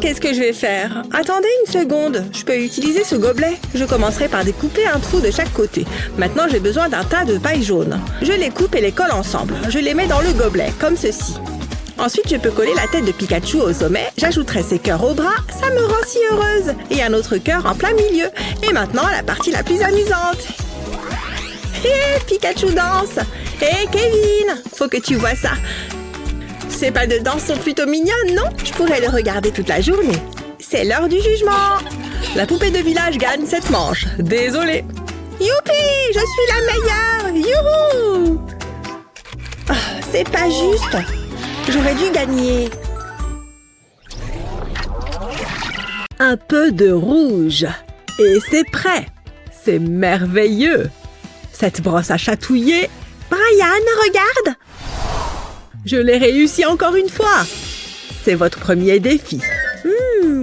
[SPEAKER 2] Qu'est-ce que je vais faire? Attendez une seconde. Je peux utiliser ce gobelet. Je commencerai par découper un trou de chaque côté. Maintenant, j'ai besoin d'un tas de paille jaune. Je les coupe et les colle ensemble. Je les mets dans le gobelet, comme ceci. Ensuite, je peux coller la tête de Pikachu au sommet. J'ajouterai ses cœurs au bras. Ça me rend si heureuse. Et un autre cœur en plein milieu. Et maintenant, la partie la plus amusante. Hé, Pikachu danse. Hé, Kevin, faut que tu vois ça. Ces pas de danse sont plutôt mignonnes, non? Je pourrais le regarder toute la journée. C'est l'heure du jugement.
[SPEAKER 4] La poupée de village gagne cette manche. Désolée.
[SPEAKER 2] Youpi! Je suis la meilleure! Youhou! Oh, c'est pas juste. J'aurais dû gagner.
[SPEAKER 4] Un peu de rouge. Et c'est prêt. C'est merveilleux. Cette brosse à chatouiller,
[SPEAKER 2] Brian, regarde!
[SPEAKER 4] je l'ai réussi encore une fois. C'est votre premier défi.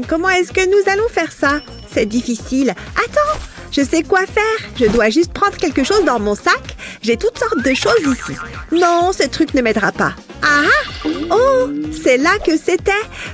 [SPEAKER 2] Comment est-ce que nous allons faire ça? C'est difficile. Attends, je sais quoi faire. Je dois juste prendre quelque chose dans mon sac. J'ai toutes sortes de choses ici. Non, ce truc ne m'aidera pas. Ah! Oh, c'est là que c'était.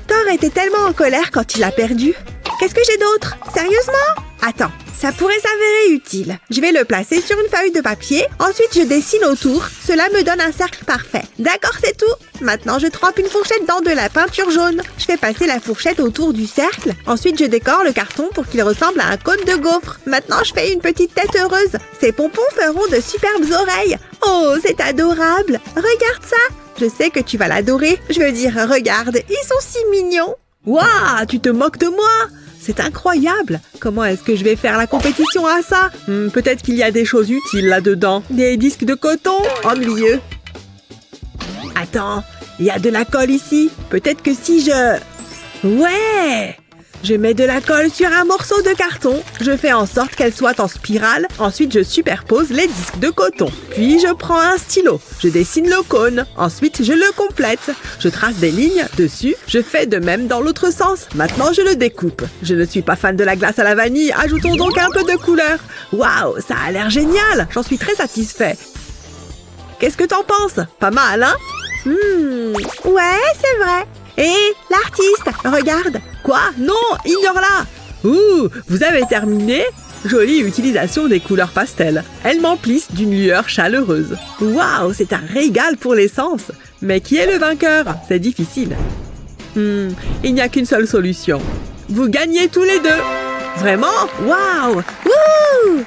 [SPEAKER 2] Thor était tellement en colère quand il a perdu. Qu'est-ce que j'ai d'autre? Sérieusement? Attends, ça pourrait s'avérer utile. Je vais le placer sur une feuille de papier. Ensuite, je dessine autour. Cela me donne un cercle parfait. D'accord, c'est tout. Maintenant, je trempe une fourchette dans de la peinture jaune. Je fais passer la fourchette autour du cercle. Ensuite, je décore le carton pour qu'il ressemble à un cône de gaufre. Maintenant, je fais une petite tête heureuse. Ces pompons feront de superbes oreilles. Oh, c'est adorable. Regarde ça. Je sais que tu vas l'adorer. Je veux dire, regarde, ils sont si mignons.
[SPEAKER 4] Waouh, tu te moques de moi? C'est incroyable. Comment est-ce que je vais faire la compétition à ça? Peut-être qu'il y a des choses utiles là-dedans. Des disques de coton? Ennuyeux. Attends, il y a de la colle ici. Peut-être que si je... Ouais! Je mets de la colle sur un morceau de carton. Je fais en sorte qu'elle soit en spirale. Ensuite, je superpose les disques de coton. Puis, je prends un stylo. Je dessine le cône. Ensuite, je le complète. Je trace des lignes dessus. Je fais de même dans l'autre sens. Maintenant, je le découpe. Je ne suis pas fan de la glace à la vanille. Ajoutons donc un peu de couleur. Waouh, ça a l'air génial. J'en suis très satisfait. Qu'est-ce que t'en penses? Pas mal, hein?
[SPEAKER 2] Ouais, c'est vrai. Hé, l'artiste, regarde.
[SPEAKER 4] Quoi? Non, ignore-la! Ouh, vous avez terminé? Jolie utilisation des couleurs pastel. Elles m'emplissent d'une lueur chaleureuse. Waouh, c'est un régal pour les sens. Mais qui est le vainqueur? C'est difficile. Il n'y a qu'une seule solution. Vous gagnez tous les deux. Vraiment? Waouh!
[SPEAKER 2] Wouh!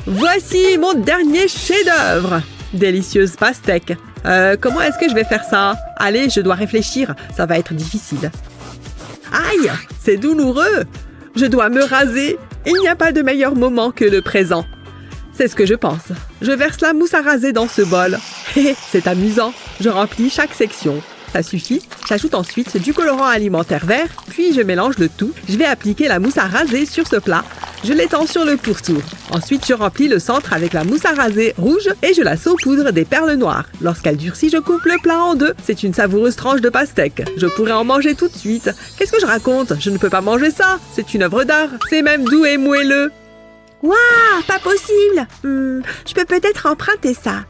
[SPEAKER 4] Voici mon dernier chef-d'œuvre. Délicieuse pastèque. Comment est-ce que je vais faire ça? Allez, je dois réfléchir. Ça va être difficile. Aïe, c'est douloureux. Je dois me raser. Il n'y a pas de meilleur moment que le présent. C'est ce que je pense. Je verse la mousse à raser dans ce bol. C'est amusant. Je remplis chaque section. Ça suffit. J'ajoute ensuite du colorant alimentaire vert, puis je mélange le tout. Je vais appliquer la mousse à raser sur ce plat. Je l'étends sur le pourtour. Ensuite, je remplis le centre avec la mousse à raser rouge et je la saupoudre des perles noires. Lorsqu'elle durcit, je coupe le plat en deux. C'est une savoureuse tranche de pastèque. Je pourrais en manger tout de suite. Qu'est-ce que je raconte? Je ne peux pas manger ça. C'est une œuvre d'art. C'est même doux et moelleux.
[SPEAKER 2] Waouh, pas possible. Je peux peut-être emprunter ça.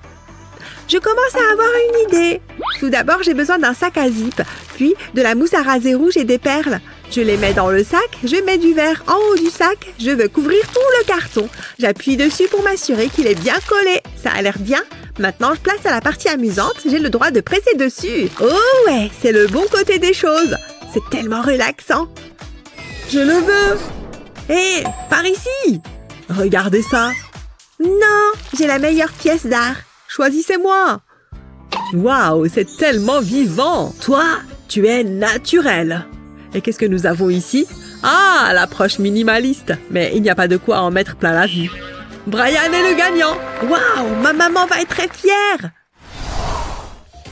[SPEAKER 2] Je commence à avoir une idée. Tout d'abord, j'ai besoin d'un sac à zip, puis de la mousse à raser rouge et des perles. Je les mets dans le sac, je mets du verre en haut du sac, je veux couvrir tout le carton. J'appuie dessus pour m'assurer qu'il est bien collé. Ça a l'air bien. Maintenant, je place à la partie amusante, j'ai le droit de presser dessus. Oh ouais, c'est le bon côté des choses. C'est tellement relaxant.
[SPEAKER 4] Je le veux. Hé, par ici. Regardez ça.
[SPEAKER 2] Non, j'ai la meilleure pièce d'art.
[SPEAKER 4] Choisissez-moi. Waouh, c'est tellement vivant. Toi, tu es naturel. Et qu'est-ce que nous avons ici? Ah, l'approche minimaliste. Mais il n'y a pas de quoi en mettre plein la vue. Brian est le gagnant.
[SPEAKER 2] Waouh, ma maman va être très fière.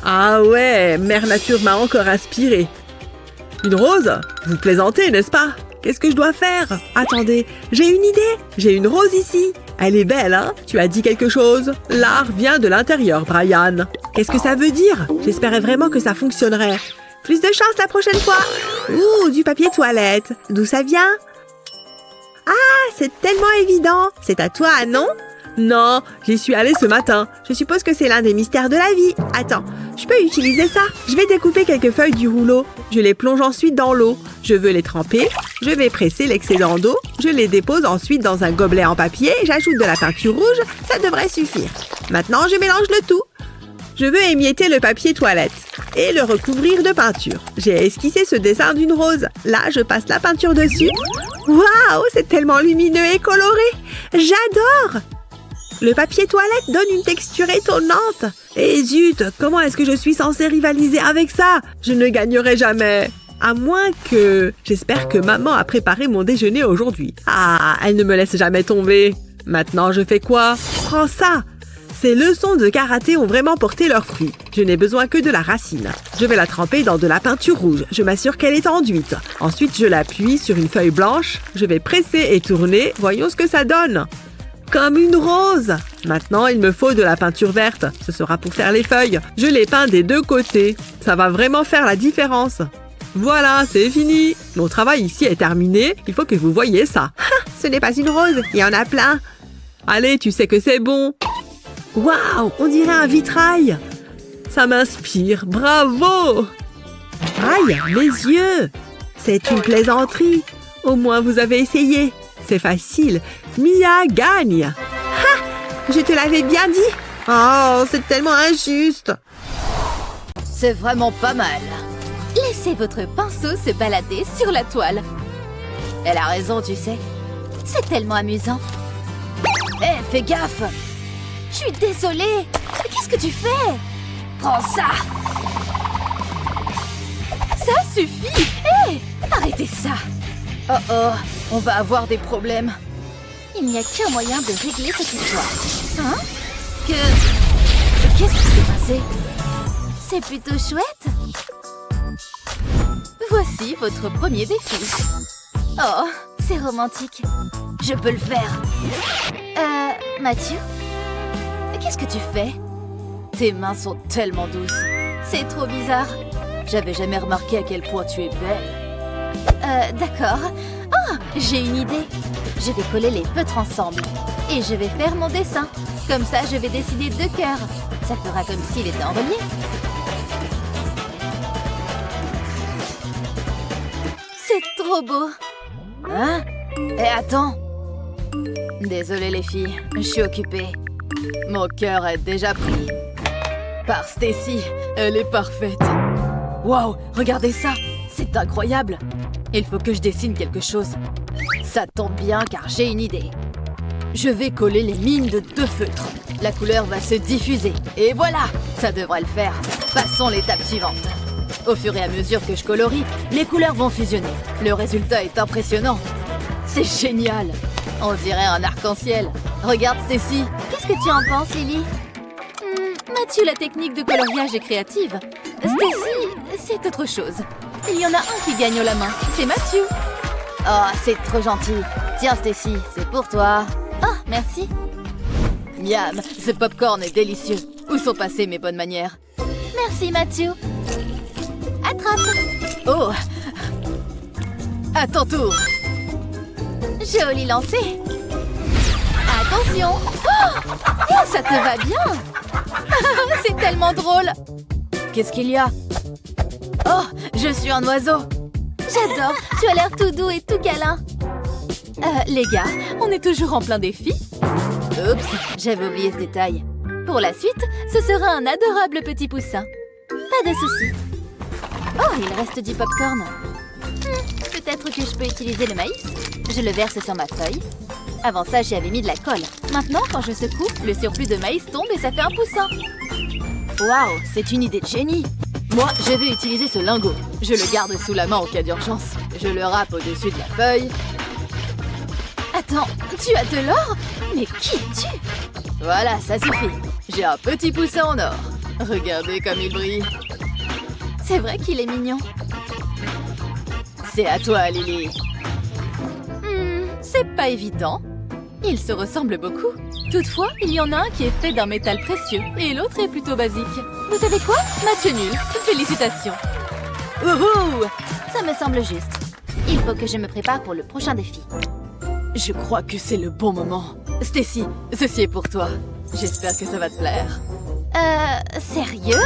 [SPEAKER 4] Ah ouais, Mère Nature m'a encore inspiré. Une rose? Vous plaisantez, n'est-ce pas? Qu'est-ce que je dois faire? Attendez, j'ai une idée. J'ai une rose ici. Elle est belle, hein? Tu as dit quelque chose? L'art vient de l'intérieur, Brian. Qu'est-ce que ça veut dire? J'espérais vraiment que ça fonctionnerait.
[SPEAKER 2] Plus de chance la prochaine fois. Ouh, du papier toilette. D'où ça vient? Ah, c'est tellement évident. C'est à toi, non?
[SPEAKER 4] Non, j'y suis allée ce matin.
[SPEAKER 2] Je suppose que c'est l'un des mystères de la vie. Attends, je peux utiliser ça? Je vais découper quelques feuilles du rouleau. Je les plonge ensuite dans l'eau. Je veux les tremper. Je vais presser l'excédent d'eau. Je les dépose ensuite dans un gobelet en papier. J'ajoute de la peinture rouge. Ça devrait suffire. Maintenant, je mélange le tout. Je veux émietter le papier toilette et le recouvrir de peinture. J'ai esquissé ce dessin d'une rose. Là, je passe la peinture dessus. Waouh, c'est tellement lumineux et coloré. J'adore! Le papier toilette donne une texture étonnante.
[SPEAKER 4] Et zut, comment est-ce que je suis censée rivaliser avec ça? Je ne gagnerai jamais. À moins que... J'espère que maman a préparé mon déjeuner aujourd'hui. Ah, elle ne me laisse jamais tomber. Maintenant, je fais quoi? Prends ça! Ces leçons de karaté ont vraiment porté leurs fruits. Je n'ai besoin que de la racine. Je vais la tremper dans de la peinture rouge. Je m'assure qu'elle est enduite. Ensuite, je l'appuie sur une feuille blanche. Je vais presser et tourner. Voyons ce que ça donne. Comme une rose. Maintenant, il me faut de la peinture verte. Ce sera pour faire les feuilles. Je les peins des deux côtés. Ça va vraiment faire la différence. Voilà, c'est fini. Mon travail ici est terminé. Il faut que vous voyiez ça.
[SPEAKER 2] Ce n'est pas une rose, il y en a plein.
[SPEAKER 4] Allez, tu sais que c'est bon. Waouh, on dirait un vitrail. Ça m'inspire. Bravo.
[SPEAKER 2] Aïe, mes yeux. C'est une plaisanterie.
[SPEAKER 4] Au moins, vous avez essayé. C'est facile. Mia gagne.
[SPEAKER 2] Je te l'avais bien dit. Oh, c'est tellement injuste.
[SPEAKER 3] C'est vraiment pas mal. Laissez votre pinceau se balader sur la toile. Elle a raison, tu sais. C'est tellement amusant. Hé, fais gaffe. Je suis désolée. Qu'est-ce que tu fais? Prends ça. Ça suffit. Hé, arrêtez ça. Oh oh, on va avoir des problèmes. Il n'y a qu'un moyen de régler cette histoire. Hein? Qu'est-ce qui s'est passé? C'est plutôt chouette. Voici votre premier défi. Oh, c'est romantique. Je peux le faire. Mathieu? Qu'est-ce que tu fais? Tes mains sont tellement douces. C'est trop bizarre. J'avais jamais remarqué à quel point tu es belle. D'accord. Oh, j'ai une idée. Je vais coller les feutres ensemble. Et je vais faire mon dessin. Comme ça, je vais dessiner 2 cœurs. Ça fera comme s'il était en relief. C'est trop beau. Hein? Et attends. Désolée les filles, je suis occupée. Mon cœur est déjà pris. Par Stacy, elle est parfaite. Waouh, regardez ça. C'est incroyable. Il faut que je dessine quelque chose. Ça tombe bien car j'ai une idée. Je vais coller les mines de 2 feutres. La couleur va se diffuser. Et voilà, ça devrait le faire. Passons à l'étape suivante. Au fur et à mesure que je colorie, les couleurs vont fusionner. Le résultat est impressionnant. C'est génial. On dirait un arc-en-ciel. Regarde Stacy. Qu'est-ce que tu en penses, Lily? Mathieu, la technique de coloriage est créative. Stacy, c'est autre chose. Il y en a un qui gagne la main. C'est Mathieu. Oh, c'est trop gentil. Tiens, Stacy, c'est pour toi. Oh, merci. Miam, ce popcorn est délicieux. Où sont passées mes bonnes manières? Merci, Mathieu. Attrape. Oh. À ton tour. Joli lancer. Attention. Oh, ça te va bien. C'est tellement drôle. Qu'est-ce qu'il y a? Oh, je suis un oiseau. J'adore. Tu as l'air tout doux et tout câlin. Les gars, on est toujours en plein défi. Oups, j'avais oublié ce détail. Pour la suite, ce sera un adorable petit poussin. Pas de souci. Oh, il reste du popcorn. Peut-être que je peux utiliser le maïs. Je le verse sur ma feuille. Avant ça, j'y avais mis de la colle. Maintenant, quand je secoue, le surplus de maïs tombe et ça fait un poussin. Waouh, c'est une idée de génie. Moi, je vais utiliser ce lingot. Je le garde sous la main en cas d'urgence. Je le râpe au-dessus de la feuille. Attends, tu as de l'or? Mais qui es-tu? Voilà, ça suffit. J'ai un petit poussin en or. Regardez comme il brille. C'est vrai qu'il est mignon. C'est à toi, Lily. C'est pas évident. Ils se ressemblent beaucoup. Toutefois, il y en a un qui est fait d'un métal précieux et l'autre est plutôt basique. Vous savez quoi? Match nul. Félicitations. Wouhou! Ça me semble juste. Il faut que je me prépare pour le prochain défi. Je crois que c'est le bon moment. Stacy, ceci est pour toi. J'espère que ça va te plaire. Sérieux?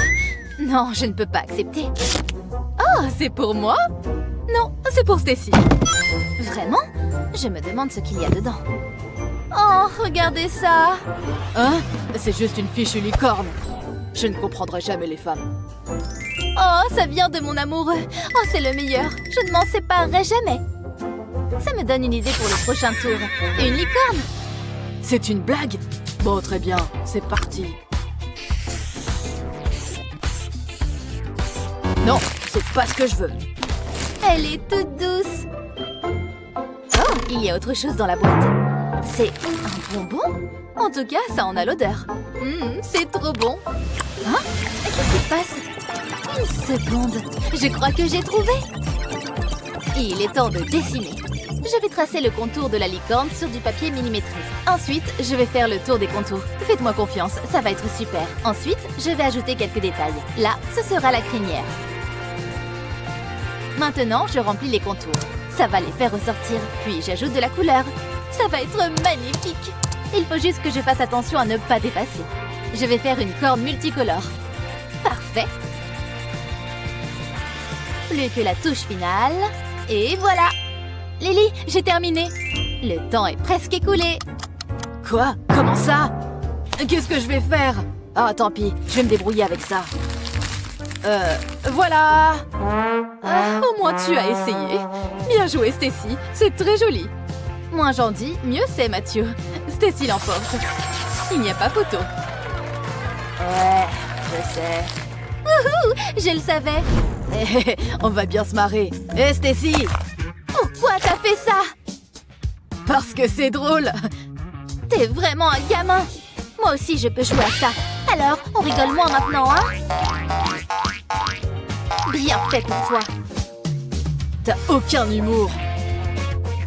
[SPEAKER 3] Non, je ne peux pas accepter. Oh, c'est pour moi? Non, c'est pour Stacy. Vraiment? Je me demande ce qu'il y a dedans. Oh, regardez ça! Hein? C'est juste une fichue licorne. Je ne comprendrai jamais les femmes. Oh, ça vient de mon amoureux. Oh, c'est le meilleur. Je ne m'en séparerai jamais. Ça me donne une idée pour le prochain tour. Et une licorne? C'est une blague? Bon, très bien. C'est parti. Non, c'est pas ce que je veux. Elle est toute douce. Oh, il y a autre chose dans la boîte. C'est un bonbon? En tout cas, ça en a l'odeur. C'est trop bon. Hein? Qu'est-ce qui se passe? Une seconde. Je crois que j'ai trouvé. Il est temps de dessiner. Je vais tracer le contour de la licorne sur du papier millimétré. Ensuite, je vais faire le tour des contours. Faites-moi confiance, ça va être super. Ensuite, je vais ajouter quelques détails. Là, ce sera la crinière. Maintenant, je remplis les contours. Ça va les faire ressortir. Puis, j'ajoute de la couleur. Ça va être magnifique. Il faut juste que je fasse attention à ne pas dépasser. Je vais faire une corne multicolore. Parfait. Plus que la touche finale. Et voilà. Lily, j'ai terminé. Le temps est presque écoulé. Quoi? Comment ça? Qu'est-ce que je vais faire? Ah, tant pis, je vais me débrouiller avec ça. Voilà. Au moins tu as essayé. Bien joué, Stacy. C'est très joli. Moins j'en dis, mieux c'est, Mathieu. Stacy l'emporte. Il n'y a pas photo. Ouais, je sais. Wouhou, je le savais. On va bien se marrer. Hé, Stacy! Pourquoi t'as fait ça? Parce que c'est drôle. T'es vraiment un gamin. Moi aussi, je peux jouer à ça. Alors, on rigole moins maintenant, hein? Bien fait pour toi. T'as aucun humour.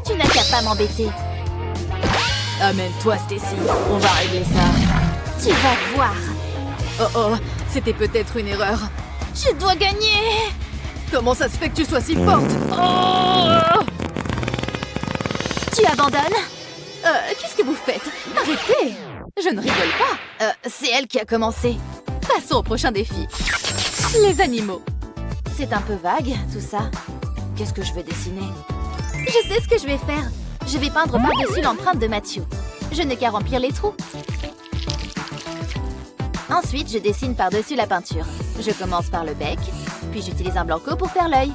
[SPEAKER 3] Tu n'as qu'à pas m'embêter. Amène-toi, Stacy. On va régler ça. Tu vas voir. Oh, c'était peut-être une erreur. Je dois gagner. Comment ça se fait que tu sois si forte? Oh! Tu abandonnes? Qu'est-ce que vous faites? Arrêtez! Je ne rigole pas. C'est elle qui a commencé. Passons au prochain défi. Les animaux. C'est un peu vague, tout ça. Qu'est-ce que je vais dessiner? Je sais ce que je vais faire. Je vais peindre par-dessus l'empreinte de Mathieu. Je n'ai qu'à remplir les trous. Ensuite, je dessine par-dessus la peinture. Je commence par le bec, puis j'utilise un blanco pour faire l'œil.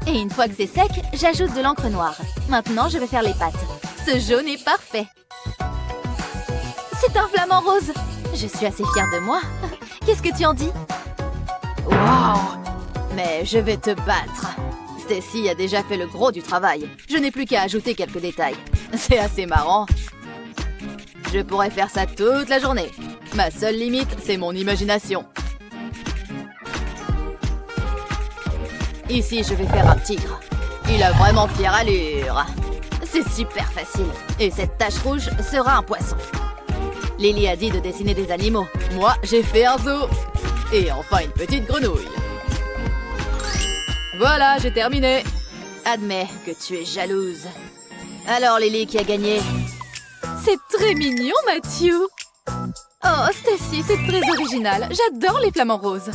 [SPEAKER 3] Et une fois que c'est sec, j'ajoute de l'encre noire. Maintenant, je vais faire les pattes. Ce jaune est parfait. C'est un flamant rose. Je suis assez fière de moi. Qu'est-ce que tu en dis? Waouh! Mais je vais te battre. Stacy a déjà fait le gros du travail. Je n'ai plus qu'à ajouter quelques détails. C'est assez marrant. Je pourrais faire ça toute la journée. Ma seule limite, c'est mon imagination. Ici, je vais faire un tigre. Il a vraiment fière allure. C'est super facile. Et cette tache rouge sera un poisson. Lily a dit de dessiner des animaux. Moi, j'ai fait un zoo. Et enfin, une petite grenouille. Voilà, j'ai terminé. Admets que tu es jalouse. Alors, Lily, qui a gagné? C'est très mignon, Mathieu. Oh, Stacy, c'est très original. J'adore les flamants roses.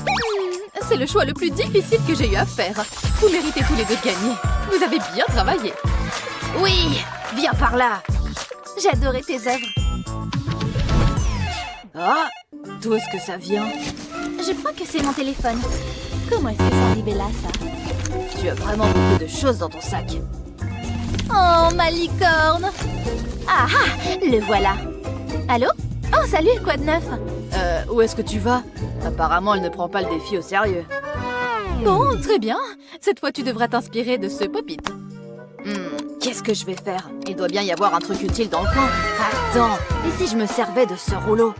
[SPEAKER 3] C'est le choix le plus difficile que j'ai eu à faire. Vous méritez tous les deux de gagner. Vous avez bien travaillé. Oui, viens par là. J'ai adoré tes œuvres. Ah, d'où est-ce que ça vient? Je crois que c'est mon téléphone. Comment est-ce que c'est arrivé là, ça? Tu as vraiment beaucoup de choses dans ton sac. Oh, ma licorne! Ah ah, le voilà. Allô? Oh, salut, quoi de neuf? Où est-ce que tu vas? Apparemment, elle ne prend pas le défi au sérieux. Bon, très bien. Cette fois, tu devras t'inspirer de ce pop-it. Qu'est-ce que je vais faire? Il doit bien y avoir un truc utile dans le coin. Attends, et si je me servais de ce rouleau?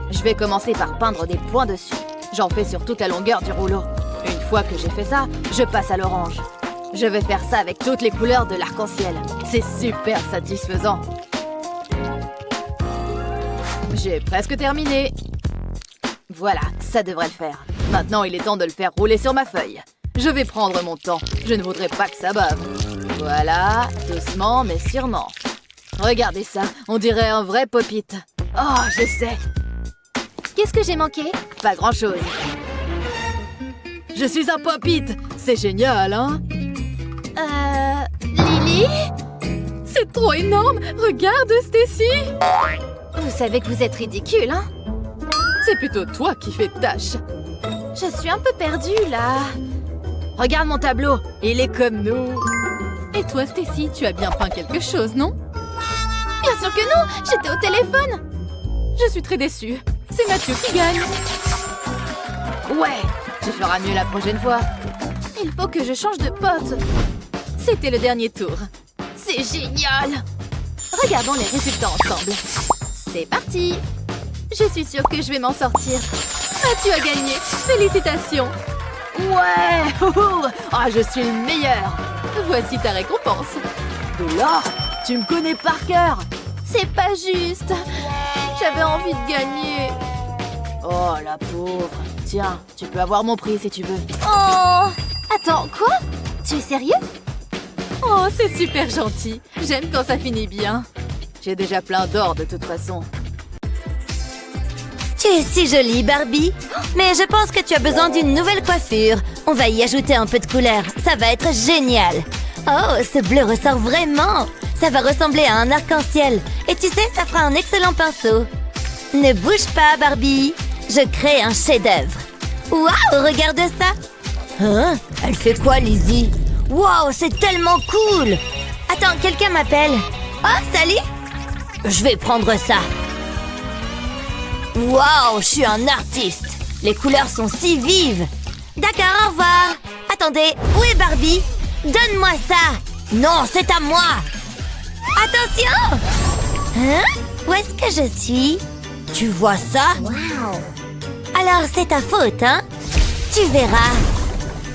[SPEAKER 3] Je vais commencer par peindre des points dessus. J'en fais sur toute la longueur du rouleau. Une fois que j'ai fait ça, je passe à l'orange. Je vais faire ça avec toutes les couleurs de l'arc-en-ciel. C'est super satisfaisant. J'ai presque terminé. Voilà, ça devrait le faire. Maintenant, il est temps de le faire rouler sur ma feuille. Je vais prendre mon temps. Je ne voudrais pas que ça bave. Voilà, doucement mais sûrement. Regardez ça, on dirait un vrai pop-it. Oh, je sais. Qu'est-ce que j'ai manqué? Pas grand-chose. Je suis un pop-it. C'est génial, hein? Lily? C'est trop énorme. Regarde, Stacy. Vous savez que vous êtes ridicule, hein? C'est plutôt toi qui fais tâche. Je suis un peu perdue, là. Regarde mon tableau. Il est comme nous. Et toi, Stacy, tu as bien peint quelque chose, non? Bien sûr que non. J'étais au téléphone. Je suis très déçue. C'est Mathieu qui gagne. Ouais,
[SPEAKER 5] Tu feras mieux la prochaine fois. Il faut que je change de pote. C'était le dernier tour. C'est génial! Regardons les résultats ensemble. C'est parti! Je suis sûre que je vais m'en sortir. Ah, tu as gagné! Félicitations! Ouais! Ah, je suis le meilleur! Voici ta récompense. De l'or? Tu me connais par cœur! C'est pas juste! J'avais envie de gagner. Oh, la pauvre. Tiens, tu peux avoir mon prix si tu veux.
[SPEAKER 3] Oh! Attends, quoi? Tu es sérieux?
[SPEAKER 5] Oh, c'est super gentil. J'aime quand ça finit bien. J'ai déjà plein d'or de toute façon.
[SPEAKER 3] Tu es si jolie, Barbie. Mais je pense que tu as besoin d'une nouvelle coiffure. On va y ajouter un peu de couleur. Ça va être génial. Oh, ce bleu ressort vraiment. Ça va ressembler à un arc-en-ciel. Et tu sais, ça fera un excellent pinceau. Ne bouge pas, Barbie. Je crée un chef-d'œuvre. Waouh, regarde ça. Hein? Elle fait quoi, Lizzie? Waouh, c'est tellement cool. Attends, quelqu'un m'appelle. Oh, salut. Je vais prendre ça. Waouh, je suis un artiste. Les couleurs sont si vives. D'accord, au revoir. Attendez, où est Barbie? Donne-moi ça. Non, c'est à moi. Attention. Hein? Où est-ce que je suis? Tu vois ça? Wow. Alors, c'est ta faute, hein? Tu verras.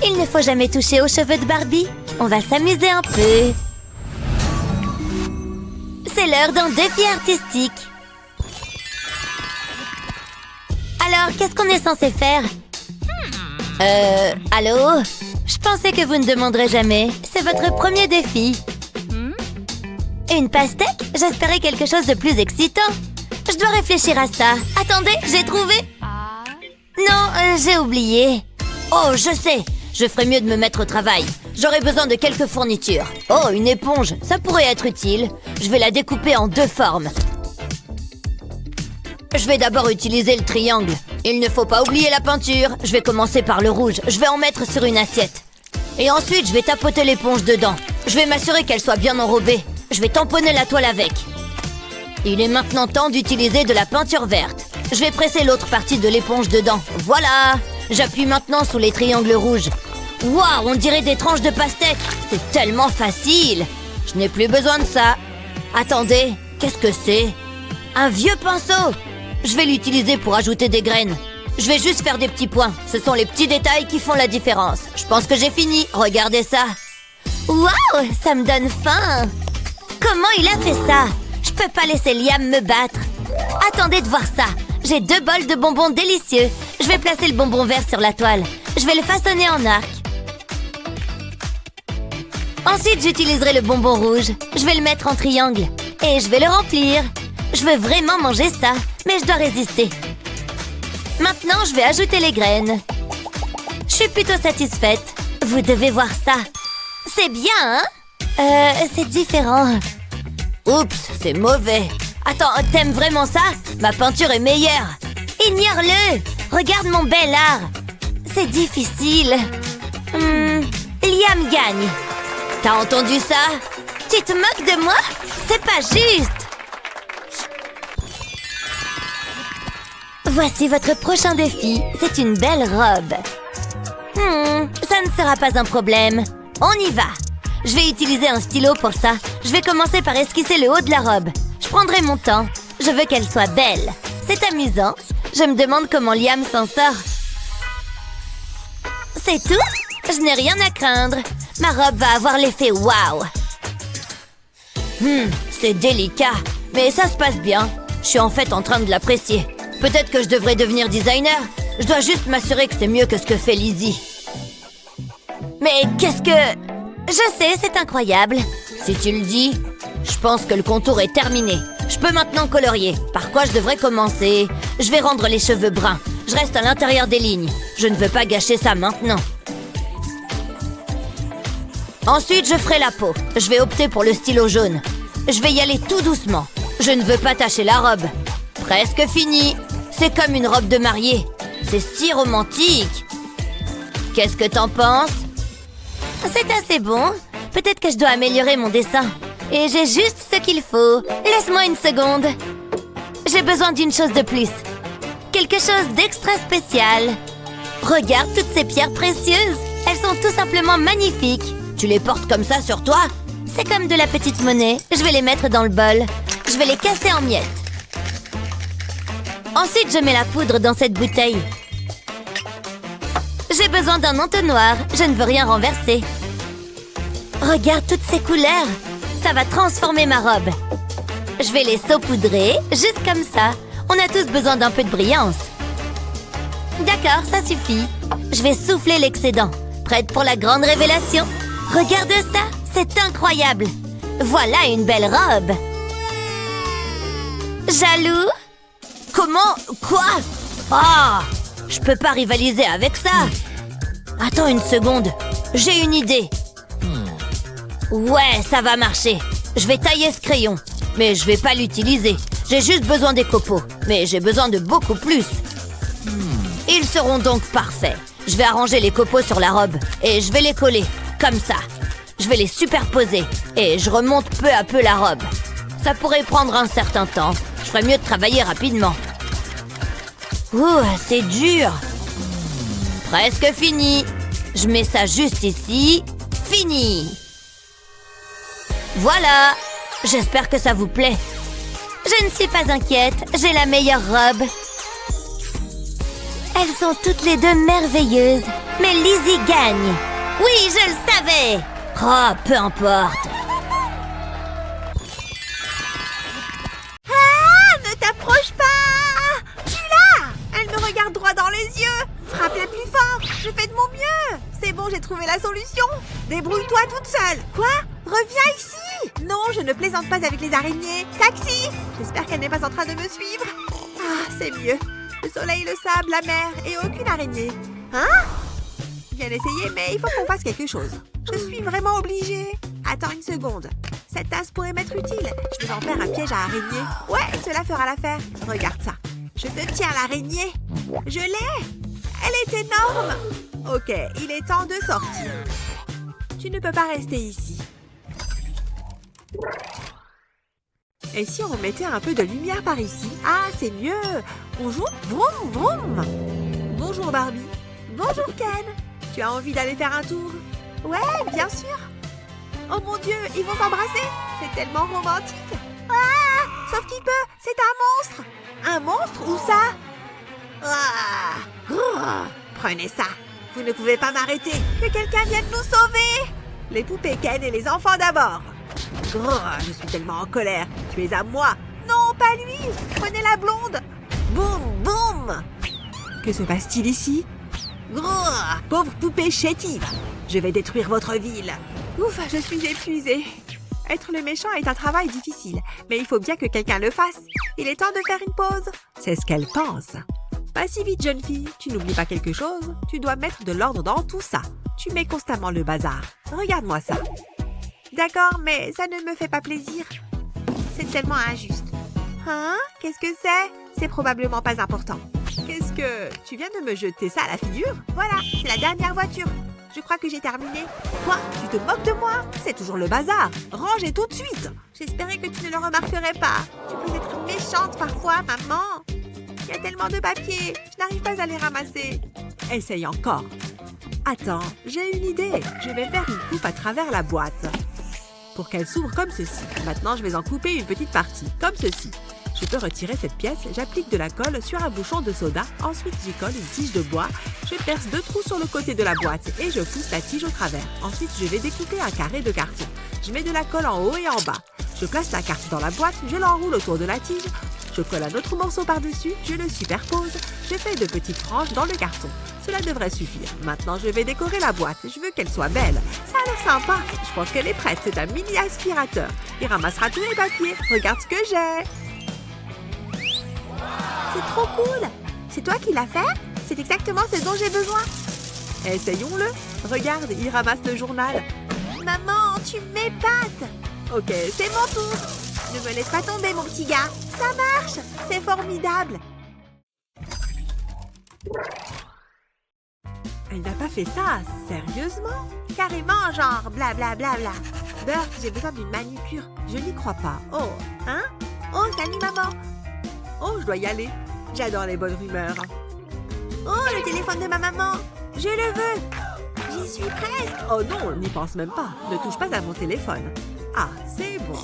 [SPEAKER 3] Il ne faut jamais toucher aux cheveux de Barbie. On va s'amuser un peu. C'est l'heure d'un défi artistique. Alors, qu'est-ce qu'on est censé faire? Allô? Je pensais que vous ne demanderez jamais. C'est votre premier défi. Une pastèque? J'espérais quelque chose de plus excitant. Je dois réfléchir à ça. Attendez, j'ai trouvé. Non, j'ai oublié. Oh, je sais. Je ferais mieux de me mettre au travail. J'aurais besoin de quelques fournitures. Oh, une éponge, ça pourrait être utile. Je vais la découper en 2 formes. Je vais d'abord utiliser le triangle. Il ne faut pas oublier la peinture. Je vais commencer par le rouge. Je vais en mettre sur une assiette. Et ensuite, je vais tapoter l'éponge dedans. Je vais m'assurer qu'elle soit bien enrobée. Je vais tamponner la toile avec. Il est maintenant temps d'utiliser de la peinture verte. Je vais presser l'autre partie de l'éponge dedans. Voilà! J'appuie maintenant sur les triangles rouges. Waouh, on dirait des tranches de pastèque. C'est tellement facile. Je n'ai plus besoin de ça. Attendez, qu'est-ce que c'est? Un vieux pinceau. Je vais l'utiliser pour ajouter des graines. Je vais juste faire des petits points. Ce sont les petits détails qui font la différence. Je pense que j'ai fini. Regardez ça. Waouh, ça me donne faim. Comment il a fait ça? Je peux pas laisser Liam me battre. Attendez de voir ça. J'ai 2 bols de bonbons délicieux. Je vais placer le bonbon vert sur la toile. Je vais le façonner en arc. Ensuite, j'utiliserai le bonbon rouge. Je vais le mettre en triangle. Et je vais le remplir. Je veux vraiment manger ça, mais je dois résister. Maintenant, je vais ajouter les graines. Je suis plutôt satisfaite. Vous devez voir ça. C'est bien, hein? C'est différent. Oups, c'est mauvais. Attends, t'aimes vraiment ça? Ma peinture est meilleure. Ignore-le. Regarde mon bel art. C'est difficile. Liam gagne. T'as entendu ça? Tu te moques de moi? C'est pas juste. Voici votre prochain défi. C'est une belle robe. Ça ne sera pas un problème. On y va. Je vais utiliser un stylo pour ça. Je vais commencer par esquisser le haut de la robe. Je prendrai mon temps. Je veux qu'elle soit belle. C'est amusant. Je me demande comment Liam s'en sort. C'est tout? Je n'ai rien à craindre. Ma robe va avoir l'effet waouh. C'est délicat. Mais ça se passe bien. Je suis en fait en train de l'apprécier. Peut-être que je devrais devenir designer. Je dois juste m'assurer que c'est mieux que ce que fait Lizzie. Mais qu'est-ce que... Je sais, c'est incroyable. Si tu le dis, je pense que le contour est terminé. Je peux maintenant colorier. Par quoi je devrais commencer? Je vais rendre les cheveux bruns. Je reste à l'intérieur des lignes. Je ne veux pas gâcher ça maintenant. Ensuite, je ferai la peau. Je vais opter pour le stylo jaune. Je vais y aller tout doucement. Je ne veux pas tacher la robe. Presque fini. C'est comme une robe de mariée. C'est si romantique. Qu'est-ce que t'en penses? C'est assez bon. Peut-être que je dois améliorer mon dessin. Et j'ai juste ce qu'il faut. Laisse-moi une seconde. J'ai besoin d'une chose de plus. Quelque chose d'extra spécial. Regarde toutes ces pierres précieuses. Elles sont tout simplement magnifiques. Tu les portes comme ça sur toi? C'est comme de la petite monnaie. Je vais les mettre dans le bol. Je vais les casser en miettes. Ensuite, je mets la poudre dans cette bouteille. J'ai besoin d'un entonnoir. Je ne veux rien renverser. Regarde toutes ces couleurs. Ça va transformer ma robe. Je vais les saupoudrer, juste comme ça. On a tous besoin d'un peu de brillance. D'accord, ça suffit. Je vais souffler l'excédent. Prête pour la grande révélation? Regarde ça, c'est incroyable. Voilà une belle robe. Jaloux? Comment? Quoi? Ah! Je peux pas rivaliser avec ça. Attends une seconde. J'ai une idée. Ouais, ça va marcher. Je vais tailler ce crayon. Mais je vais pas l'utiliser. J'ai juste besoin des copeaux. Mais j'ai besoin de beaucoup plus. Ils seront donc parfaits. Je vais arranger les copeaux sur la robe. Et je vais les coller. Comme ça. Je vais les superposer. Et je remonte peu à peu la robe. Ça pourrait prendre un certain temps. Je ferais mieux de travailler rapidement. Ouh, c'est dur. Presque fini. Je mets ça juste ici. Fini. Voilà. J'espère que ça vous plaît. Je ne suis pas inquiète. J'ai la meilleure robe. Elles sont toutes les deux merveilleuses. Mais Lizzie gagne. Oui, je le savais. Oh, peu importe.
[SPEAKER 1] Ne t'approche pas! Tu l'as! Elle me regarde droit dans les yeux! Frappe-la plus fort! Je fais de mon mieux! C'est bon, j'ai trouvé la solution! Débrouille-toi toute seule! Quoi? Reviens ici! Non, je ne plaisante pas avec les araignées! Taxi! J'espère qu'elle n'est pas en train de me suivre! Ah, c'est mieux! Le soleil, le sable, la mer et aucune araignée! Hein? Bien essayé, mais il faut qu'on fasse quelque chose. Je suis vraiment obligée. Attends une seconde. Cette tasse pourrait m'être utile. Je vais en faire un piège à araignée. Ouais, cela fera l'affaire. Regarde ça. Je te tiens l'araignée. Je l'ai. Elle est énorme. Ok, il est temps de sortir. Tu ne peux pas rester ici. Et si on mettait un peu de lumière par ici? Ah, c'est mieux. On joue vroom vroom. Bonjour Barbie. Bonjour Ken. Tu as envie d'aller faire un tour? Ouais, bien sûr. Oh mon Dieu, ils vont s'embrasser. C'est tellement romantique. Ah, sauf qu'il peut. C'est un monstre. Un monstre? Où ça? Ah, grrr. Prenez ça. Vous ne pouvez pas m'arrêter. Que quelqu'un vienne nous sauver. Les poupées Ken et les enfants d'abord. Grrr, je suis tellement en colère. Tu es à moi. Non, pas lui. Prenez la blonde. Boum, boum. Que se passe-t-il ici? Grrr, pauvre poupée chétive. Je vais détruire votre ville. Ouf, je suis épuisée. Être le méchant est un travail difficile, mais il faut bien que quelqu'un le fasse. Il est temps de faire une pause. C'est ce qu'elle pense. Pas si vite, jeune fille. Tu n'oublies pas quelque chose? Tu dois mettre de l'ordre dans tout ça. Tu mets constamment le bazar. Regarde-moi ça. D'accord, mais ça ne me fait pas plaisir. C'est tellement injuste. Hein? Qu'est-ce que c'est? C'est probablement pas important. Qu'est-ce que... Tu viens de me jeter ça à la figure? Voilà, c'est la dernière voiture. Je crois que j'ai terminé. Quoi? Tu te moques de moi? C'est toujours le bazar. Range et tout de suite. J'espérais que tu ne le remarquerais pas. Tu peux être méchante parfois, maman. Il y a tellement de papier. Je n'arrive pas à les ramasser. Essaye encore. Attends, j'ai une idée. Je vais faire une coupe à travers la boîte. Pour qu'elle s'ouvre comme ceci. Maintenant, je vais en couper une petite partie, comme ceci. Je peux retirer cette pièce, j'applique de la colle sur un bouchon de soda, ensuite j'y colle une tige de bois, je perce 2 trous sur le côté de la boîte et je pousse la tige au travers. Ensuite, je vais découper un carré de carton. Je mets de la colle en haut et en bas. Je place la carte dans la boîte, je l'enroule autour de la tige, je colle un autre morceau par-dessus, je le superpose, je fais de petites franges dans le carton. Cela devrait suffire. Maintenant, je vais décorer la boîte. Je veux qu'elle soit belle. Ça a l'air sympa. Je pense qu'elle est prête. C'est un mini aspirateur. Il ramassera tous les papiers. Regarde ce que j'ai. C'est trop cool. C'est toi qui l'as fait? C'est exactement ce dont j'ai besoin. Essayons-le. Regarde, il ramasse le journal. Maman, tu m'épates. Ok, c'est mon tour. Ne me laisse pas tomber, mon petit gars. Ça marche. C'est formidable. Elle n'a pas fait ça, sérieusement? Carrément, genre blablabla. Bert, j'ai besoin d'une manucure. Je n'y crois pas. Oh, hein? Oh, salut maman. Oh, je dois y aller. J'adore les bonnes rumeurs.
[SPEAKER 2] Oh, le téléphone de ma maman. Je le veux. J'y suis presque.
[SPEAKER 4] Oh non, n'y pense même pas. Ne touche pas à mon téléphone. Ah, c'est bon.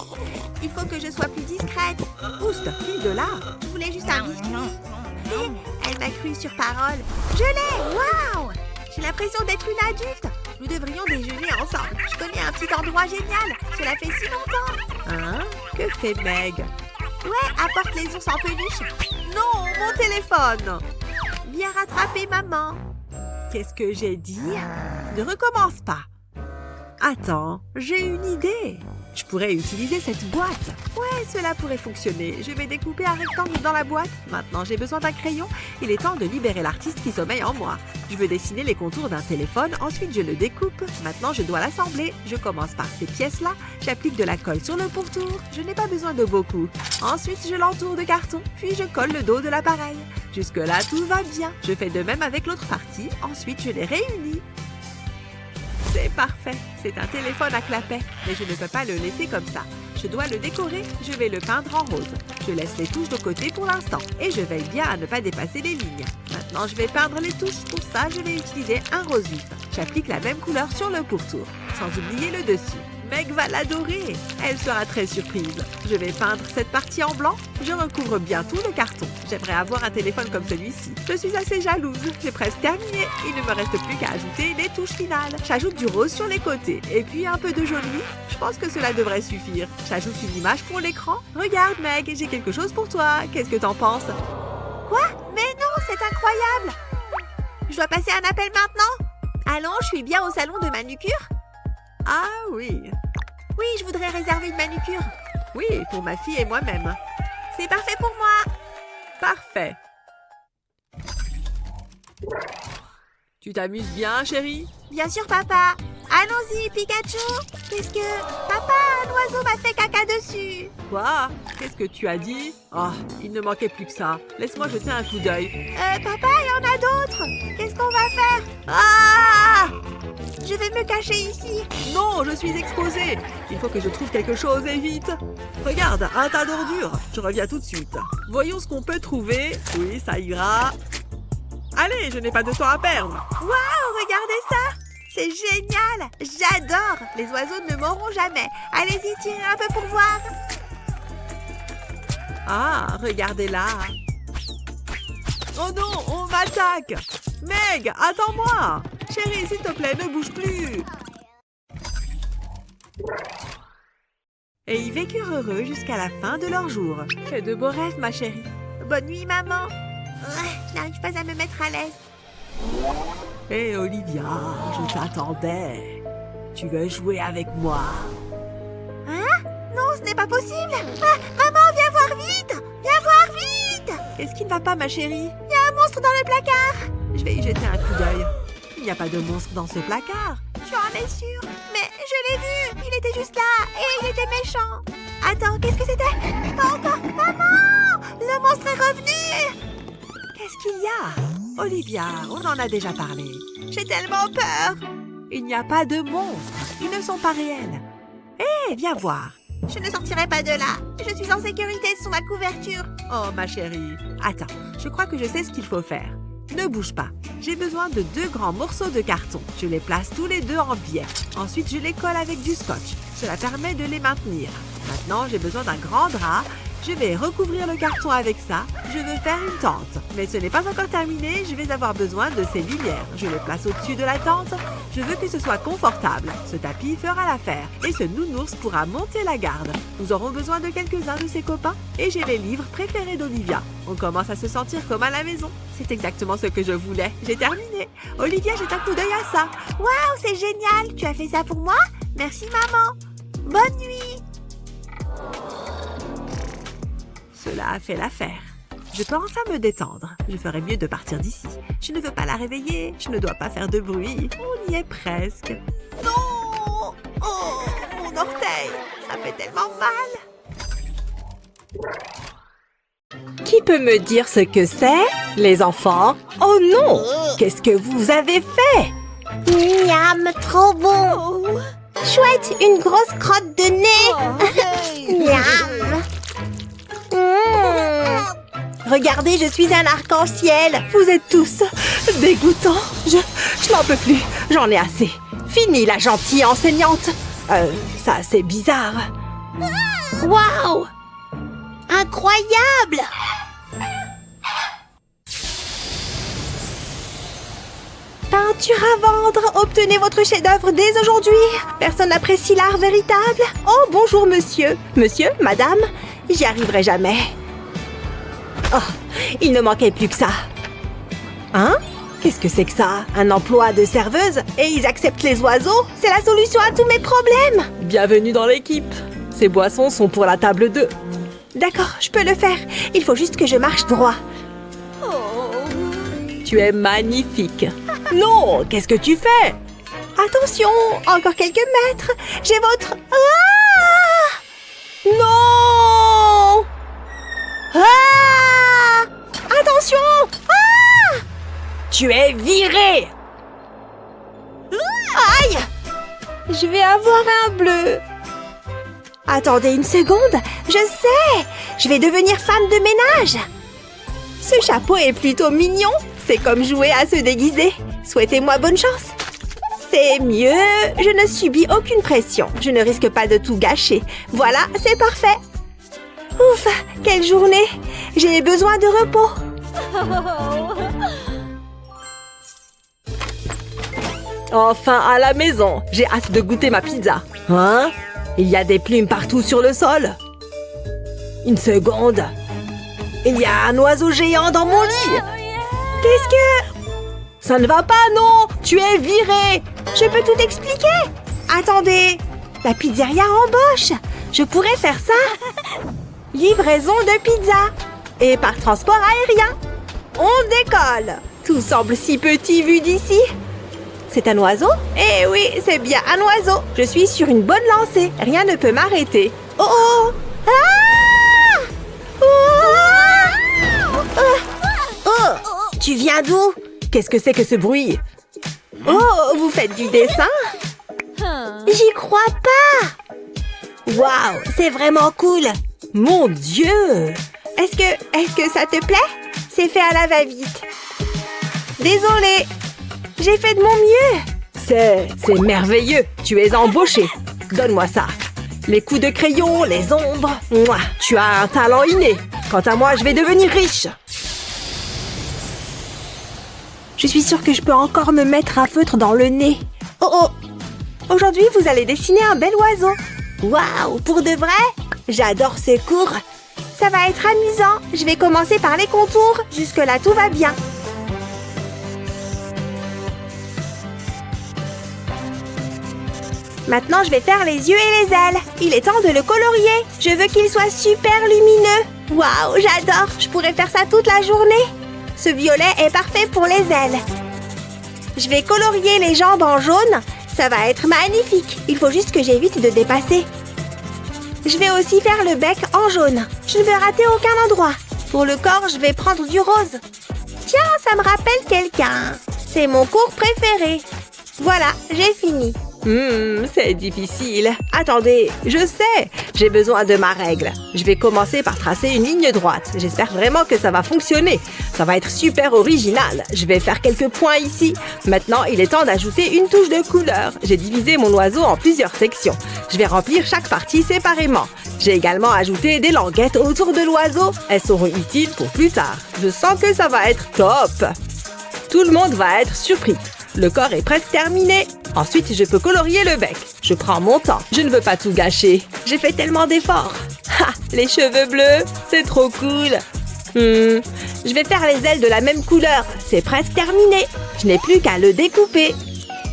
[SPEAKER 2] Il faut que je sois plus discrète.
[SPEAKER 4] Oust, file de là.
[SPEAKER 2] Je voulais juste un biscuit. Et elle m'a cru sur parole. Je l'ai. Waouh! J'ai l'impression d'être une adulte. Nous devrions déjeuner ensemble. Je connais un petit endroit génial. Cela fait si longtemps.
[SPEAKER 4] Hein? Que fait Meg?
[SPEAKER 2] Ouais, apporte les ours en peluche.
[SPEAKER 4] Non, mon téléphone!
[SPEAKER 2] Bien rattrapé, maman.
[SPEAKER 4] Qu'est-ce que j'ai dit? Ne recommence pas. Attends, j'ai une idée. Je pourrais utiliser cette boîte. Ouais, cela pourrait fonctionner. Je vais découper un rectangle dans la boîte. Maintenant, j'ai besoin d'un crayon. Il est temps de libérer l'artiste qui sommeille en moi. Je veux dessiner les contours d'un téléphone. Ensuite, je le découpe. Maintenant, je dois l'assembler. Je commence par ces pièces-là. J'applique de la colle sur le pourtour. Je n'ai pas besoin de beaucoup. Ensuite, je l'entoure de carton. Puis, je colle le dos de l'appareil. Jusque-là, tout va bien. Je fais de même avec l'autre partie. Ensuite, je les réunis. C'est parfait. C'est un téléphone à clapet, mais je ne peux pas le laisser comme ça. Je dois le décorer. Je vais le peindre en rose. Je laisse les touches de côté pour l'instant et je veille bien à ne pas dépasser les lignes. Maintenant, je vais peindre les touches. Pour ça, je vais utiliser un rose vif. J'applique la même couleur sur le pourtour, sans oublier le dessus. Meg va l'adorer. Elle sera très surprise. Je vais peindre cette partie en blanc. Je recouvre bien tout le carton. J'aimerais avoir un téléphone comme celui-ci. Je suis assez jalouse. J'ai presque terminé. Il ne me reste plus qu'à ajouter les touches finales. J'ajoute du rose sur les côtés et puis un peu de jaune vif. Je pense que cela devrait suffire. J'ajoute une image pour l'écran. Regarde, Meg, j'ai quelque chose pour toi. Qu'est-ce que t'en penses?
[SPEAKER 2] Quoi? Mais non, c'est incroyable. Je dois passer un appel maintenant? Allons, je suis bien au salon de manucure?
[SPEAKER 4] Ah oui.
[SPEAKER 2] Oui, je voudrais réserver une manucure.
[SPEAKER 4] Oui, pour ma fille et moi-même.
[SPEAKER 2] C'est parfait pour moi.
[SPEAKER 4] Parfait. Tu t'amuses bien, chérie?
[SPEAKER 2] Bien sûr, papa. Allons-y, Pikachu. Qu'est-ce que... Papa, un oiseau m'a fait caca dessus.
[SPEAKER 4] Quoi? Qu'est-ce que tu as dit? Oh, il ne manquait plus que ça. Laisse-moi jeter un coup d'œil.
[SPEAKER 2] Papa, il y en a d'autres. Qu'est-ce qu'on va faire? Ah! Je vais me cacher ici.
[SPEAKER 4] Non, je suis exposée. Il faut que je trouve quelque chose et vite. Regarde, un tas d'ordures. Je reviens tout de suite. Voyons ce qu'on peut trouver. Oui, ça ira. Allez, je n'ai pas de temps à perdre.
[SPEAKER 2] Waouh, regardez ça. C'est génial. J'adore. Les oiseaux ne mourront jamais. Allez-y, tirez un peu pour voir.
[SPEAKER 4] Ah, regardez là. Oh non, on m'attaque. Meg, attends-moi. Chérie, s'il te plaît, ne bouge plus. Et ils vécurent heureux jusqu'à la fin de leur jour. Fais de beaux rêves, ma chérie.
[SPEAKER 2] Bonne nuit, maman. Je n'arrive pas à me mettre à l'aise.
[SPEAKER 4] Hé, Olivia, je t'attendais. Tu veux jouer avec moi?
[SPEAKER 2] Hein? Non, ce n'est pas possible. Ah, maman, viens voir vite. Viens voir vite.
[SPEAKER 4] Qu'est-ce qui ne va pas, ma chérie?
[SPEAKER 2] Il y a un monstre dans le placard.
[SPEAKER 4] Je vais y jeter un coup d'œil. Il n'y a pas de monstre dans ce placard.
[SPEAKER 2] Tu en es sûre? Mais je l'ai vu. Il était juste là et il était méchant. Attends, qu'est-ce que c'était? Pas encore. Maman! Le monstre est revenu.
[SPEAKER 4] Qu'est-ce qu'il y a? Olivia, on en a déjà parlé.
[SPEAKER 2] J'ai tellement peur.
[SPEAKER 4] Il n'y a pas de monstres. Ils ne sont pas réels. Hé, viens voir.
[SPEAKER 2] Je ne sortirai pas de là. Je suis en sécurité sous la couverture.
[SPEAKER 4] Oh, ma chérie. Attends, je crois que je sais ce qu'il faut faire. Ne bouge pas. J'ai besoin de 2 grands morceaux de carton. Je les place tous les 2 en biais. Ensuite, je les colle avec du scotch. Cela permet de les maintenir. Maintenant, j'ai besoin d'un grand drap. Je vais recouvrir le carton avec ça. Je veux faire une tente. Mais ce n'est pas encore terminé. Je vais avoir besoin de ces lumières. Je les place au-dessus de la tente. Je veux que ce soit confortable. Ce tapis fera l'affaire. Et ce nounours pourra monter la garde. Nous aurons besoin de quelques-uns de ses copains. Et j'ai les livres préférés d'Olivia. On commence à se sentir comme à la maison. C'est exactement ce que je voulais. J'ai terminé. Olivia, jette un coup d'œil à ça.
[SPEAKER 2] Waouh, c'est génial. Tu as fait ça pour moi? Merci, maman. Bonne nuit.
[SPEAKER 4] Cela a fait l'affaire. Je peux enfin me détendre. Je ferais mieux de partir d'ici. Je ne veux pas la réveiller. Je ne dois pas faire de bruit. On y est presque.
[SPEAKER 2] Non! Oh, mon orteil. Ça fait tellement mal.
[SPEAKER 1] Qui peut me dire ce que c'est, les enfants? Oh non! Qu'est-ce que vous avez fait?
[SPEAKER 2] Miam, trop bon. Chouette, une grosse crotte de nez. Miam. Regardez, je suis un arc-en-ciel. Vous êtes tous dégoûtants. Je n'en peux plus. J'en ai assez. Fini la gentille enseignante. Ça, c'est bizarre. Waouh! Incroyable! Peinture à vendre. Obtenez votre chef-d'œuvre dès aujourd'hui. Personne n'apprécie l'art véritable. Oh, bonjour, monsieur. Monsieur, madame, j'y arriverai jamais. Oh, il ne manquait plus que ça. Hein? Qu'est-ce que c'est que ça? Un emploi de serveuse? Et ils acceptent les oiseaux? C'est la solution à tous mes problèmes.
[SPEAKER 4] Bienvenue dans l'équipe. Ces boissons sont pour la table 2.
[SPEAKER 2] D'accord, je peux le faire. Il faut juste que je marche droit.
[SPEAKER 4] Tu es magnifique. Non, qu'est-ce que tu fais?
[SPEAKER 2] Attention, encore quelques mètres. J'ai votre... Ah! Non! Ah! Attention! Ah!
[SPEAKER 4] Tu es viré.
[SPEAKER 2] Aïe! Je vais avoir un bleu. Attendez une seconde. Je sais! Je vais devenir femme de ménage. Ce chapeau est plutôt mignon. C'est comme jouer à se déguiser. Souhaitez-moi bonne chance. C'est mieux. Je ne subis aucune pression. Je ne risque pas de tout gâcher. Voilà, c'est parfait. Ouf, quelle journée. J'ai besoin de repos.
[SPEAKER 4] Enfin à la maison. J'ai hâte de goûter ma pizza. Hein? Il y a des plumes partout sur le sol. Une seconde. Il y a un oiseau géant dans mon lit.
[SPEAKER 2] Qu'est-ce que...
[SPEAKER 4] Ça ne va pas, non! Tu es viré!
[SPEAKER 2] Je peux tout expliquer. Attendez, la pizzeria embauche. Je pourrais faire ça. Livraison de pizza. Et par transport aérien. On décolle. Tout semble si petit vu d'ici. C'est un oiseau? Eh oui, c'est bien un oiseau. Je suis sur une bonne lancée. Rien ne peut m'arrêter. Oh oh! Ah! Oh! Oh! Tu viens d'où?
[SPEAKER 4] Qu'est-ce que c'est que ce bruit?
[SPEAKER 2] Oh, vous faites du dessin? J'y crois pas! Waouh, c'est vraiment cool!
[SPEAKER 4] Mon Dieu!
[SPEAKER 2] Est-ce que ça te plaît? C'est fait à la va-vite. Désolée, j'ai fait de mon mieux.
[SPEAKER 4] C'est merveilleux. Tu es embauché. Donne-moi ça. Les coups de crayon, les ombres. Mouah, tu as un talent inné. Quant à moi, je vais devenir riche.
[SPEAKER 2] Je suis sûre que je peux encore me mettre un feutre dans le nez. Oh oh! Aujourd'hui, vous allez dessiner un bel oiseau. Waouh! Pour de vrai? J'adore ces cours. Ça va être amusant. Je vais commencer par les contours. Jusque-là, tout va bien. Maintenant, je vais faire les yeux et les ailes. Il est temps de le colorier. Je veux qu'il soit super lumineux. Waouh, j'adore. Je pourrais faire ça toute la journée. Ce violet est parfait pour les ailes. Je vais colorier les jambes en jaune. Ça va être magnifique. Il faut juste que j'évite de dépasser. Je vais aussi faire le bec en jaune. Je ne vais rater aucun endroit. Pour le corps, je vais prendre du rose. Tiens, ça me rappelle quelqu'un. C'est mon cours préféré. Voilà, j'ai fini.
[SPEAKER 4] C'est difficile. Attendez, je sais. J'ai besoin de ma règle. Je vais commencer par tracer une ligne droite. J'espère vraiment que ça va fonctionner. Ça va être super original. Je vais faire quelques points ici. Maintenant, il est temps d'ajouter une touche de couleur. J'ai divisé mon oiseau en plusieurs sections. Je vais remplir chaque partie séparément. J'ai également ajouté des languettes autour de l'oiseau. Elles seront utiles pour plus tard. Je sens que ça va être top. Tout le monde va être surpris. Le corps est presque terminé. Ensuite, je peux colorier le bec. Je prends mon temps. Je ne veux pas tout gâcher. J'ai fait tellement d'efforts. Ha! Les cheveux bleus, c'est trop cool. Je vais faire les ailes de la même couleur. C'est presque terminé. Je n'ai plus qu'à le découper.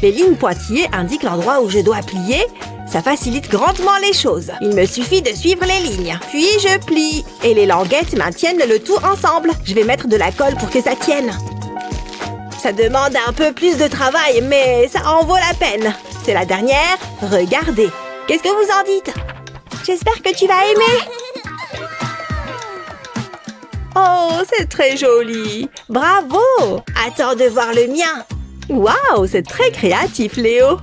[SPEAKER 4] Les lignes pointillées indiquent l'endroit où je dois plier. Ça facilite grandement les choses. Il me suffit de suivre les lignes. Puis je plie. Et les languettes maintiennent le tout ensemble. Je vais mettre de la colle pour que ça tienne. Ça demande un peu plus de travail, mais ça en vaut la peine. C'est la dernière. Regardez. Qu'est-ce que vous en dites? J'espère que tu vas aimer. Oh, c'est très joli. Bravo. Attends de voir le mien. Waouh, c'est très créatif, Léo.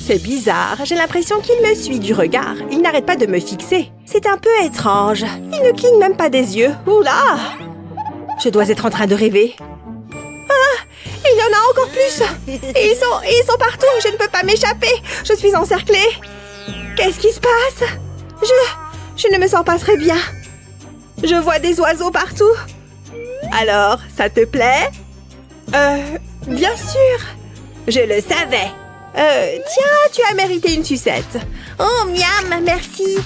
[SPEAKER 4] C'est bizarre.
[SPEAKER 2] J'ai l'impression qu'il me suit du regard. Il n'arrête pas de me fixer. C'est un peu étrange. Il ne cligne même pas des yeux. Oula! Je dois être en train de rêver. Ah! Il y en a encore plus! Et ils sont partout! Je ne peux pas m'échapper! Je suis encerclée! Qu'est-ce qui se passe? Je ne me sens pas très bien. Je vois des oiseaux partout. Alors, ça te plaît? Bien sûr! Je le savais. Tiens, tu as mérité une sucette. Oh, miam, merci.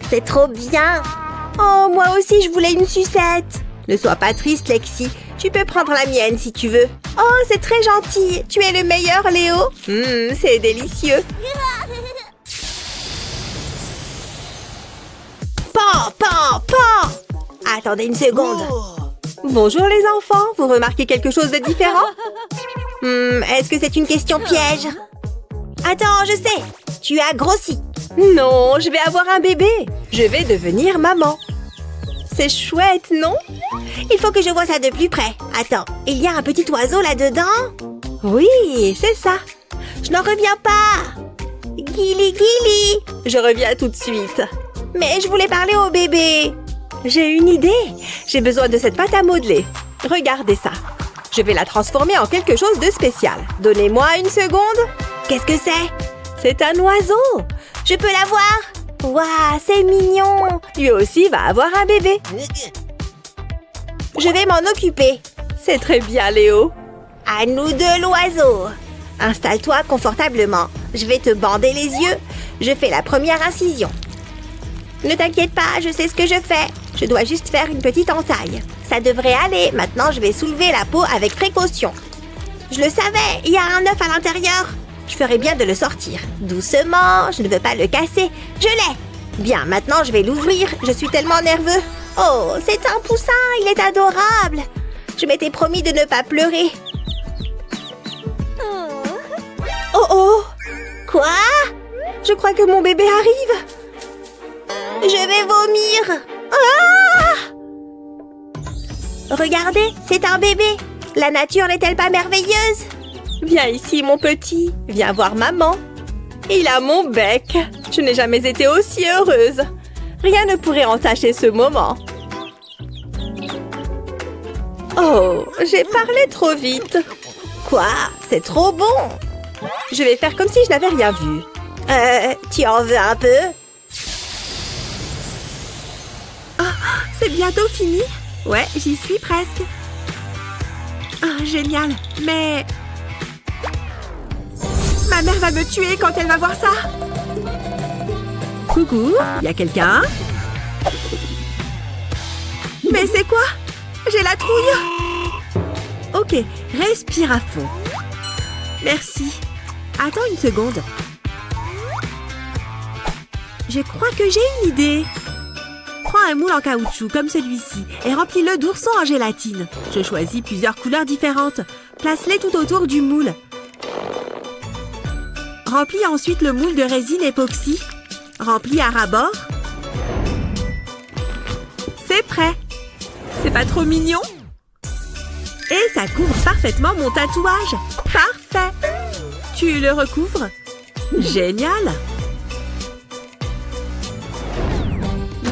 [SPEAKER 2] C'est trop bien. Oh, moi aussi, je voulais une sucette. Ne sois pas triste, Lexi. Tu peux prendre la mienne si tu veux. Oh, c'est très gentil. Tu es le meilleur, Léo. C'est délicieux. Pan, pan, pan. Attendez une seconde. Bonjour les enfants. Vous remarquez quelque chose de différent? Est-ce que c'est une question piège? Attends, je sais. Tu as grossi. Non, je vais avoir un bébé. Je vais devenir maman. C'est chouette, non? Il faut que je vois ça de plus près. Attends, il y a un petit oiseau là-dedans? Oui, c'est ça. Je n'en reviens pas. Gili, gili. Je reviens tout de suite. Mais je voulais parler au bébé. J'ai une idée. J'ai besoin de cette pâte à modeler. Regardez ça. Je vais la transformer en quelque chose de spécial. Donnez-moi une seconde. Qu'est-ce que c'est? C'est un oiseau. Je peux l'avoir? Waouh, c'est mignon. Lui aussi va avoir un bébé. Je vais m'en occuper. C'est très bien, Léo. À nous deux, l'oiseau. Installe-toi confortablement. Je vais te bander les yeux. Je fais la première incision. Ne t'inquiète pas, je sais ce que je fais. Je dois juste faire une petite entaille. Ça devrait aller. Maintenant, je vais soulever la peau avec précaution. Je le savais, il y a un œuf à l'intérieur. Je ferais bien de le sortir. Doucement, je ne veux pas le casser. Je l'ai. Bien, maintenant, je vais l'ouvrir. Je suis tellement nerveux. Oh, c'est un poussin, il est adorable. Je m'étais promis de ne pas pleurer. Oh oh! Quoi? Je crois que mon bébé arrive. Je vais vomir. Ah! Regardez, c'est un bébé. La nature n'est-elle pas merveilleuse? Viens ici, mon petit. Viens voir maman. Il a mon bec. Je n'ai jamais été aussi heureuse. Rien ne pourrait entacher ce moment. Oh, j'ai parlé trop vite. Quoi? C'est trop bon. Je vais faire comme si je n'avais rien vu. Tu en veux un peu? Oh, c'est bientôt fini? Ouais, j'y suis presque. Ah, génial. Mais... ma mère va me tuer quand elle va voir ça. Coucou, y a quelqu'un? Mais c'est quoi? J'ai la trouille. Ok, respire à fond. Merci. Attends une seconde. Je crois que j'ai une idée. Prends un moule en caoutchouc comme celui-ci et remplis-le d'oursons en gélatine. Je choisis plusieurs couleurs différentes. Place-les tout autour du moule. Remplis ensuite le moule de résine époxy. Remplis à ras-bord. C'est prêt. C'est pas trop mignon? Et ça couvre parfaitement mon tatouage. Parfait. Tu le recouvres? Génial.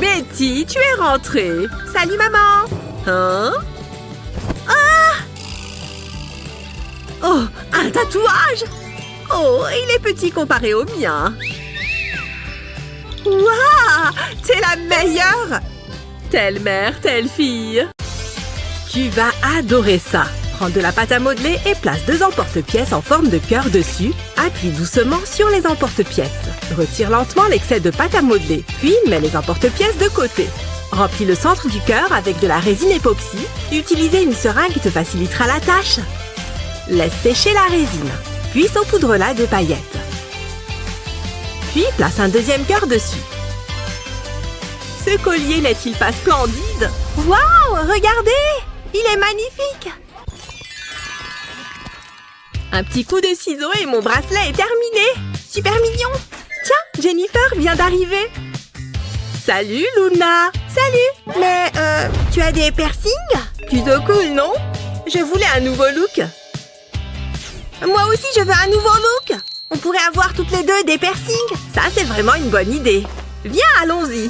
[SPEAKER 2] Betty, tu es rentrée. Salut, maman. Hein? Ah! Oh, un tatouage! Oh, il est petit comparé au mien. Waouh! T'es la meilleure! Telle mère, telle fille. Tu vas adorer ça. Prends de la pâte à modeler et place 2 emporte-pièces en forme de cœur dessus. Appuie doucement sur les emporte-pièces. Retire lentement l'excès de pâte à modeler, puis mets les emporte-pièces de côté. Remplis le centre du cœur avec de la résine époxy. Utiliser une seringue te facilitera la tâche. Laisse sécher la résine, puis saupoudre-la de paillettes. Puis place un deuxième cœur dessus. Ce collier n'est-il pas splendide? Waouh! Regardez! Il est magnifique! Un petit coup de ciseau et mon bracelet est terminé! Super mignon! Tiens, Jennifer vient d'arriver! Salut, Luna! Salut! Mais, tu as des piercings? Plutôt cool, non? Je voulais un nouveau look! Moi aussi, je veux un nouveau look! On pourrait avoir toutes les deux des piercings! Ça, c'est vraiment une bonne idée! Viens, allons-y.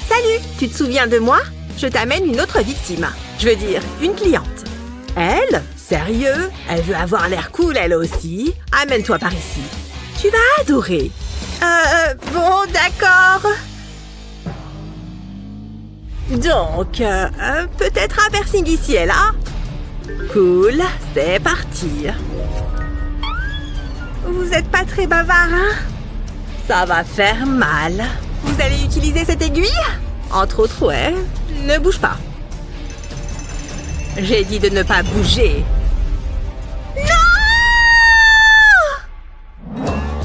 [SPEAKER 2] Salut, tu te souviens de moi? Je t'amène une autre victime. Je veux dire, une cliente. Elle? Sérieux? Elle veut avoir l'air cool, elle aussi. Amène-toi par ici. Tu vas adorer. Bon, d'accord. Donc, peut-être un piercing ici et là? Cool, c'est parti. Vous êtes pas très bavard, hein? Ça va faire mal. Vous allez utiliser cette aiguille? Entre autres, ouais. Ne bouge pas. J'ai dit de ne pas bouger. Non!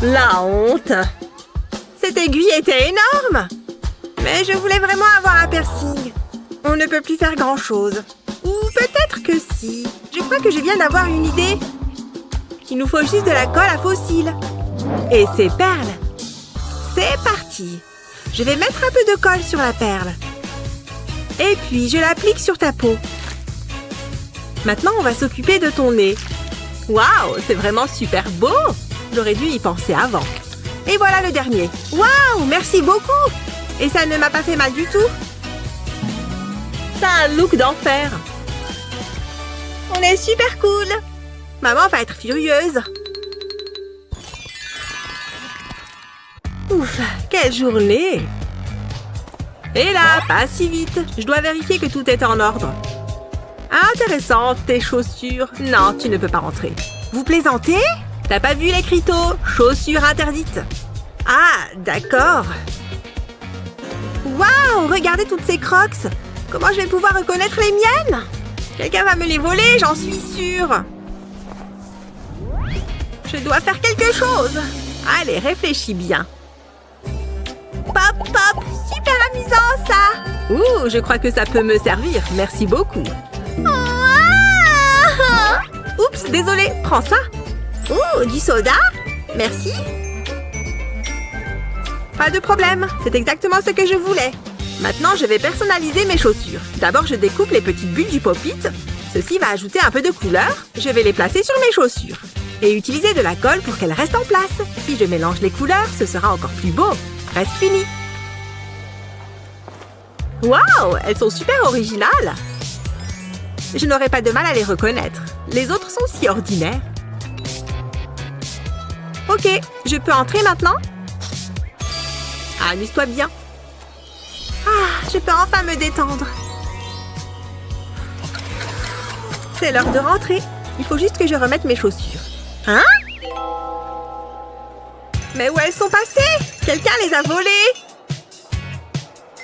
[SPEAKER 2] La honte. Cette aiguille était énorme. Mais je voulais vraiment avoir un piercing. On ne peut plus faire grand-chose. Ou peut-être que si. Je crois que je viens d'avoir une idée. Il nous faut juste de la colle à fossiles. Et ces perles. C'est parti. Je vais mettre un peu de colle sur la perle. Et puis, je l'applique sur ta peau. Maintenant, on va s'occuper de ton nez. Waouh, c'est vraiment super beau. J'aurais dû y penser avant. Et voilà le dernier. Waouh, merci beaucoup. Et ça ne m'a pas fait mal du tout. T'as un look d'enfer. On est super cool. Maman va être furieuse. Ouf, quelle journée! Et là, pas si vite. Je dois vérifier que tout est en ordre. Intéressant, tes chaussures. Non, tu ne peux pas rentrer. Vous plaisantez? T'as pas vu l'écriteau? Chaussures interdites. Ah, d'accord. Waouh, regardez toutes ces crocs. Comment je vais pouvoir reconnaître les miennes? Quelqu'un va me les voler, j'en suis sûre. Je dois faire quelque chose. Allez, réfléchis bien. Pop, pop, super amusant ça. Ouh, je crois que ça peut me servir. Merci beaucoup. Oups, désolé, prends ça. Ouh, du soda. Merci. Pas de problème, c'est exactement ce que je voulais. Maintenant, je vais personnaliser mes chaussures. D'abord, je découpe les petites bulles du pop-it. Ceci va ajouter un peu de couleur. Je vais les placer sur mes chaussures. Et utiliser de la colle pour qu'elles restent en place. Si je mélange les couleurs, ce sera encore plus beau. Reste fini. Waouh, elles sont super originales. Je n'aurai pas de mal à les reconnaître. Les autres sont si ordinaires. Ok, je peux entrer maintenant? Amuse-toi bien. Ah, je peux enfin me détendre. C'est l'heure de rentrer. Il faut juste que je remette mes chaussures. Hein? Mais où elles sont passées? Quelqu'un les a volées.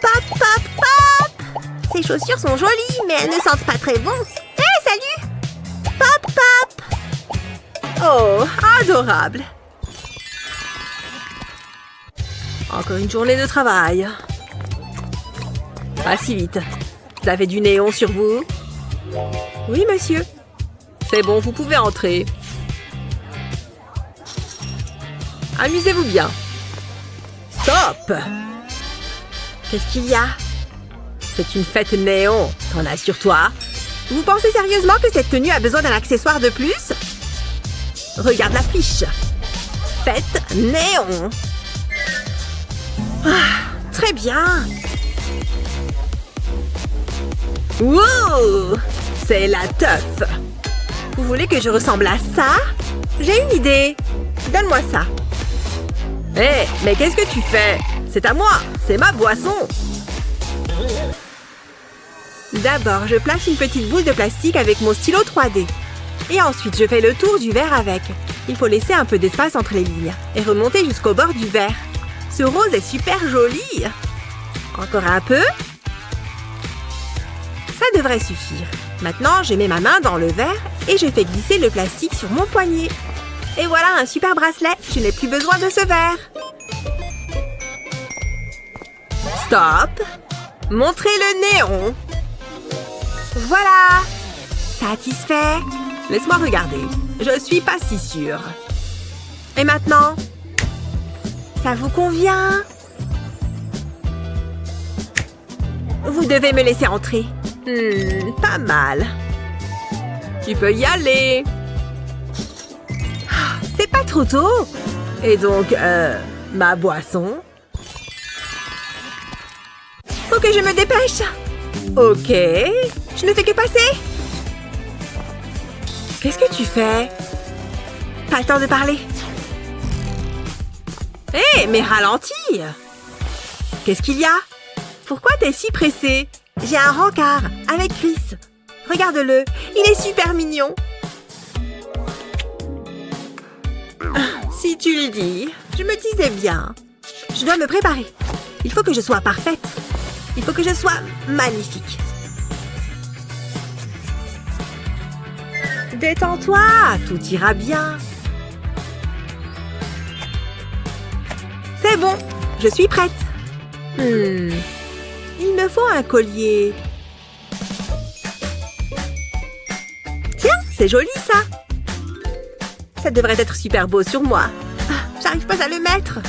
[SPEAKER 2] Pop, pop, pop! Ces chaussures sont jolies, mais elles ne sentent pas très bon. Hé, salut! Pop, pop! Oh, adorable! Encore une journée de travail. Pas si vite. Vous avez du néon sur vous? Oui, monsieur. C'est bon, vous pouvez entrer. Amusez-vous bien. Stop! Qu'est-ce qu'il y a? C'est une fête néon, t'en assures-toi. Vous pensez sérieusement que cette tenue a besoin d'un accessoire de plus? Regarde l'affiche. Fête néon. Ah, très bien. Wow! C'est la teuf. Vous voulez que je ressemble à ça? J'ai une idée. Donne-moi ça. Hé, mais qu'est-ce que tu fais? C'est à moi, c'est ma boisson. D'abord, je place une petite boule de plastique avec mon stylo 3D. Et ensuite, je fais le tour du verre avec. Il faut laisser un peu d'espace entre les lignes et remonter jusqu'au bord du verre. Ce rose est super joli. Encore un peu. Ça devrait suffire. Maintenant, je mets ma main dans le verre et je fais glisser le plastique sur mon poignet. Et voilà un super bracelet. Je n'ai plus besoin de ce verre. Stop. Montrez le néon. Voilà. Satisfait. Laisse-moi regarder. Je suis pas si sûre. Et maintenant? Ça vous convient? Vous devez me laisser entrer. Pas mal. Tu peux y aller. C'est pas trop tôt. Et donc, ma boisson? Faut que je me dépêche. Ok. Je ne fais que passer. Qu'est-ce que tu fais? Pas le temps de parler. Hé, mais ralentis! Qu'est-ce qu'il y a? Pourquoi t'es si pressé? J'ai un rencard avec Chris. Regarde-le, il est super mignon. Si tu le dis, je me disais bien. Je dois me préparer. Il faut que je sois parfaite. Il faut que je sois magnifique. Détends-toi, tout ira bien. C'est bon, je suis prête. Il me faut un collier. Tiens, c'est joli ça. Ça devrait être super beau sur moi. J'arrive pas à le mettre.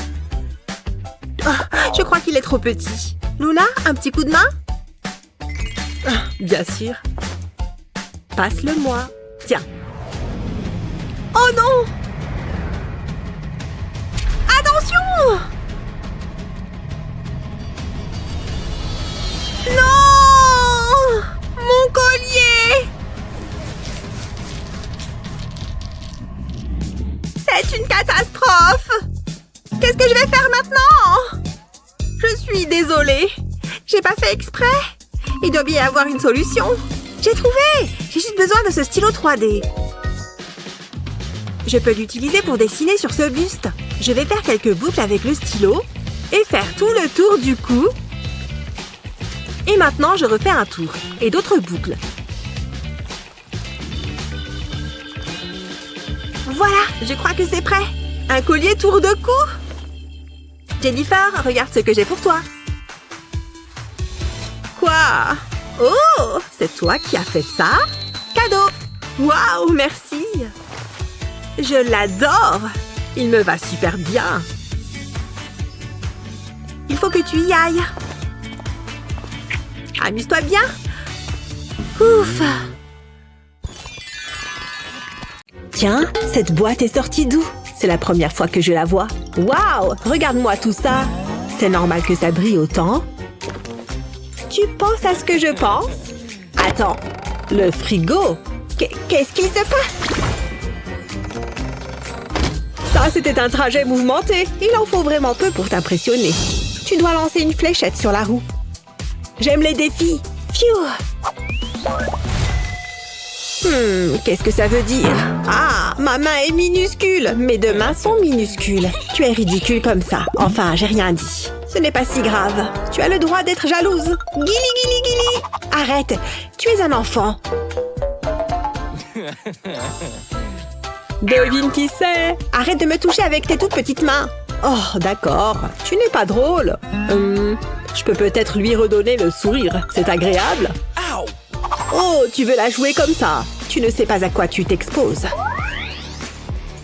[SPEAKER 2] Je crois qu'il est trop petit. Luna, un petit coup de main? Bien sûr. Passe-le-moi. Tiens. Oh non! Attention! Non! Mon collier! C'est une catastrophe! Qu'est-ce que je vais faire maintenant? Je suis désolée. J'ai pas fait exprès. Il doit bien y avoir une solution. J'ai trouvé! J'ai juste besoin de ce stylo 3D. Je peux l'utiliser pour dessiner sur ce buste. Je vais faire quelques boucles avec le stylo et faire tout le tour du cou. Et maintenant, je refais un tour et d'autres boucles. Voilà, je crois que c'est prêt. Un collier tour de cou. Jennifer, regarde ce que j'ai pour toi. Quoi? Oh, c'est toi qui as fait ça? Cadeau! Waouh, merci! Je l'adore! Il me va super bien. Il faut que tu y ailles. Amuse-toi bien. Ouf! Tiens, cette boîte est sortie d'où? C'est la première fois que je la vois. Waouh! Regarde-moi tout ça. C'est normal que ça brille autant. Tu penses à ce que je pense? Attends, le frigo? Qu'est-ce qu'il se passe? Ça, c'était un trajet mouvementé. Il en faut vraiment peu pour t'impressionner. Tu dois lancer une fléchette sur la roue. J'aime les défis. Pfiou! Qu'est-ce que ça veut dire? Ah, ma main est minuscule. Mes deux mains sont minuscules. Tu es ridicule comme ça. Enfin, j'ai rien dit. Ce n'est pas si grave. Tu as le droit d'être jalouse. Guili, guili, guili. Arrête. Tu es un enfant. Devine qui c'est? Arrête de me toucher avec tes toutes petites mains. Oh, d'accord. Tu n'es pas drôle. Je peux peut-être lui redonner le sourire. C'est agréable. Oh, tu veux la jouer comme ça? Tu ne sais pas à quoi tu t'exposes.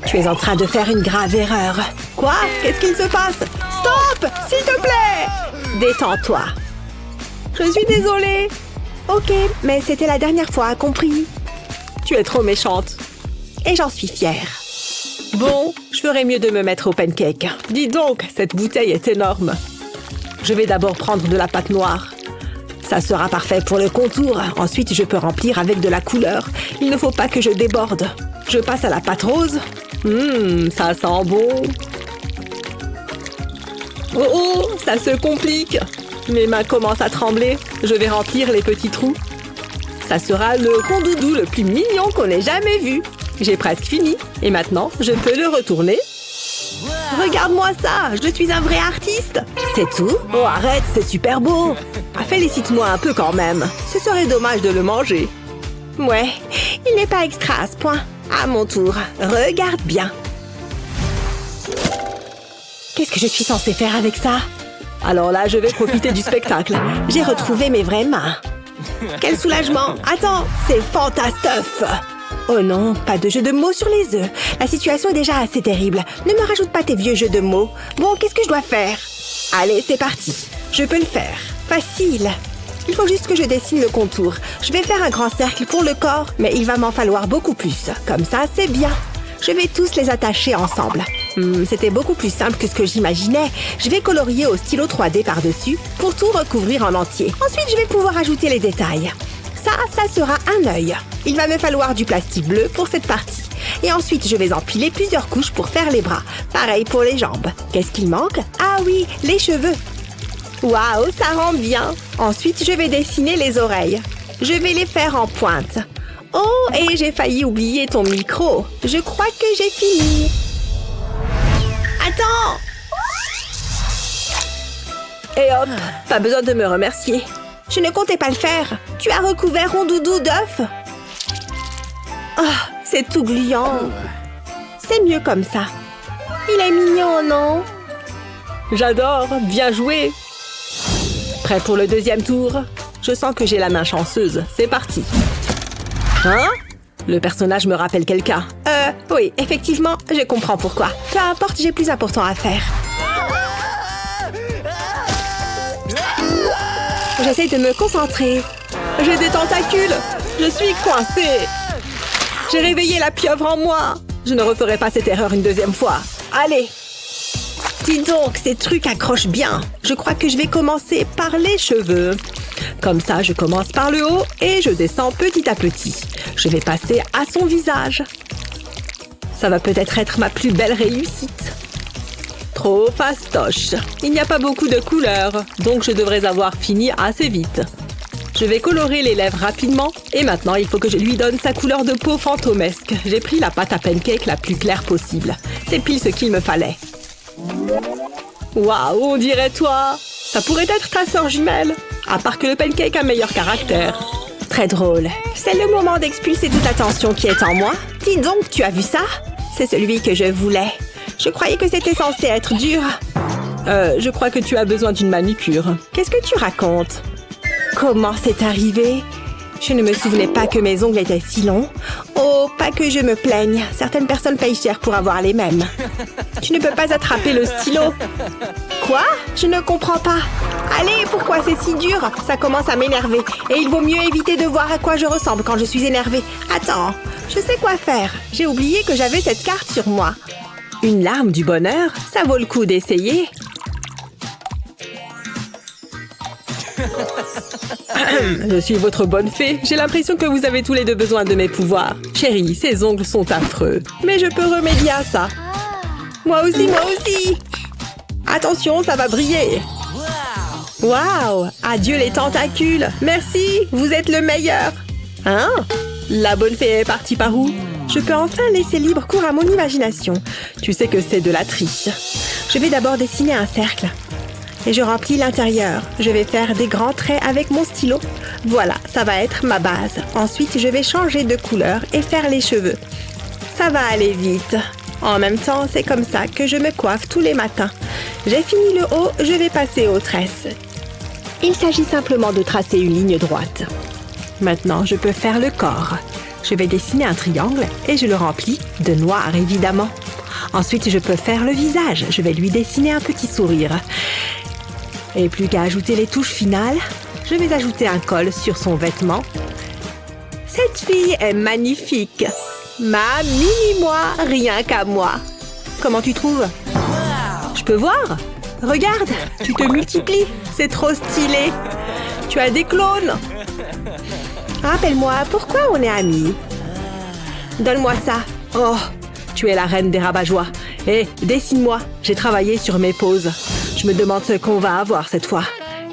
[SPEAKER 2] Tu es en train de faire une grave erreur. Quoi? Qu'est-ce qu'il se passe? Stop! S'il te plaît! Détends-toi. Je suis désolée. Ok, mais c'était la dernière fois, compris? Tu es trop méchante. Et j'en suis fière. Bon, je ferais mieux de me mettre au pancake. Dis donc, cette bouteille est énorme. Je vais d'abord prendre de la pâte noire. Ça sera parfait pour le contour. Ensuite, je peux remplir avec de la couleur. Il ne faut pas que je déborde. Je passe à la pâte rose. Ça sent bon. Oh, ça se complique. Mes mains commencent à trembler. Je vais remplir les petits trous. Ça sera le rondoudou le plus mignon qu'on ait jamais vu. J'ai presque fini. Et maintenant, je peux le retourner. Regarde-moi ça, je suis un vrai artiste. C'est tout? Oh, arrête, c'est super beau. Félicite-moi un peu quand même. Ce serait dommage de le manger. Ouais, il n'est pas extra à ce point. À mon tour, regarde bien. Qu'est-ce que je suis censée faire avec ça? Alors là, je vais profiter du spectacle. J'ai retrouvé mes vraies mains. Quel soulagement! Attends, c'est fantastuff! Oh non, pas de jeu de mots sur les œufs. La situation est déjà assez terrible. Ne me rajoute pas tes vieux jeux de mots. Bon, qu'est-ce que je dois faire? Allez, c'est parti. Je peux le faire. Facile. Il faut juste que je dessine le contour. Je vais faire un grand cercle pour le corps, mais il va m'en falloir beaucoup plus. Comme ça, c'est bien. Je vais tous les attacher ensemble. C'était beaucoup plus simple que ce que j'imaginais. Je vais colorier au stylo 3D par-dessus pour tout recouvrir en entier. Ensuite, je vais pouvoir ajouter les détails. Ça sera un œil. Il va me falloir du plastique bleu pour cette partie. Et ensuite, je vais empiler plusieurs couches pour faire les bras. Pareil pour les jambes. Qu'est-ce qu'il manque? Ah oui, les cheveux. Waouh, ça rend bien. Ensuite, je vais dessiner les oreilles. Je vais les faire en pointe. Oh, et j'ai failli oublier ton micro. Je crois que j'ai fini. Attends! Et hop, pas besoin de me remercier. Je ne comptais pas le faire. Tu as recouvert mon doudou d'œuf. Oh, c'est tout gluant. C'est mieux comme ça. Il est mignon, non?
[SPEAKER 4] J'adore, bien joué. Prêt pour le deuxième tour? Je sens que j'ai la main chanceuse. C'est parti. Hein? Le personnage me rappelle quelqu'un.
[SPEAKER 2] Oui, effectivement, je comprends pourquoi. Peu importe, j'ai plus important à faire. J'essaie de me concentrer.
[SPEAKER 4] J'ai des tentacules. Je suis coincée. J'ai réveillé la pieuvre en moi. Je ne referai pas cette erreur une deuxième fois.
[SPEAKER 2] Allez. Dis donc, ces trucs accrochent bien.
[SPEAKER 4] Je crois que je vais commencer par les cheveux. Comme ça, je commence par le haut et je descends petit à petit. Je vais passer à son visage. Ça va peut-être être ma plus belle réussite. Trop fastoche. Il n'y a pas beaucoup de couleurs, donc je devrais avoir fini assez vite. Je vais colorer les lèvres rapidement et maintenant il faut que je lui donne sa couleur de peau fantomesque. J'ai pris la pâte à pancake la plus claire possible. C'est pile ce qu'il me fallait. Waouh, on dirait toi. Ça pourrait être ta sœur jumelle. À part que le pancake a meilleur caractère.
[SPEAKER 2] Très drôle. C'est le moment d'expulser toute la tension qui est en moi. Dis donc, tu as vu ça? C'est celui que je voulais. Je croyais que c'était censé être dur.
[SPEAKER 4] Je crois que tu as besoin d'une manucure.
[SPEAKER 2] Qu'est-ce que tu racontes? Comment c'est arrivé? Je ne me souvenais pas que mes ongles étaient si longs. Oh, pas que je me plaigne. Certaines personnes payent cher pour avoir les mêmes. Tu ne peux pas attraper le stylo. Quoi? Je ne comprends pas. Allez, pourquoi c'est si dur? Ça commence à m'énerver. Et il vaut mieux éviter de voir à quoi je ressemble quand je suis énervée. Attends, je sais quoi faire. J'ai oublié que j'avais cette carte sur moi.
[SPEAKER 4] Une larme du bonheur? Ça vaut le coup d'essayer. Je suis votre bonne fée. J'ai l'impression que vous avez tous les deux besoin de mes pouvoirs. Chérie, ces ongles sont affreux. Mais je peux remédier à ça.
[SPEAKER 2] Moi aussi, moi aussi.
[SPEAKER 4] Attention, ça va briller. Waouh! Adieu les tentacules. Merci, vous êtes le meilleur. Hein? La bonne fée est partie par où?
[SPEAKER 2] Je peux enfin laisser libre cours à mon imagination.
[SPEAKER 4] Tu sais que c'est de la triche.
[SPEAKER 2] Je vais d'abord dessiner un cercle. Et je remplis l'intérieur. Je vais faire des grands traits avec mon stylo. Voilà, ça va être ma base. Ensuite, je vais changer de couleur et faire les cheveux. Ça va aller vite. En même temps, c'est comme ça que je me coiffe tous les matins. J'ai fini le haut, je vais passer aux tresses. Il s'agit simplement de tracer une ligne droite. Maintenant, je peux faire le corps. Je vais dessiner un triangle et je le remplis de noir, évidemment. Ensuite, je peux faire le visage. Je vais lui dessiner un petit sourire. Et plus qu'à ajouter les touches finales, je vais ajouter un col sur son vêtement. Cette fille est magnifique. Ma mini-moi, rien qu'à moi. Comment tu trouves? Je peux voir? Regarde, tu te multiplies. C'est trop stylé. Tu as des clones. Rappelle-moi, pourquoi on est amis? Donne-moi ça. Oh, tu es la reine des rabat-joie. Hé, dessine-moi. J'ai travaillé sur mes poses. Je me demande ce qu'on va avoir cette fois.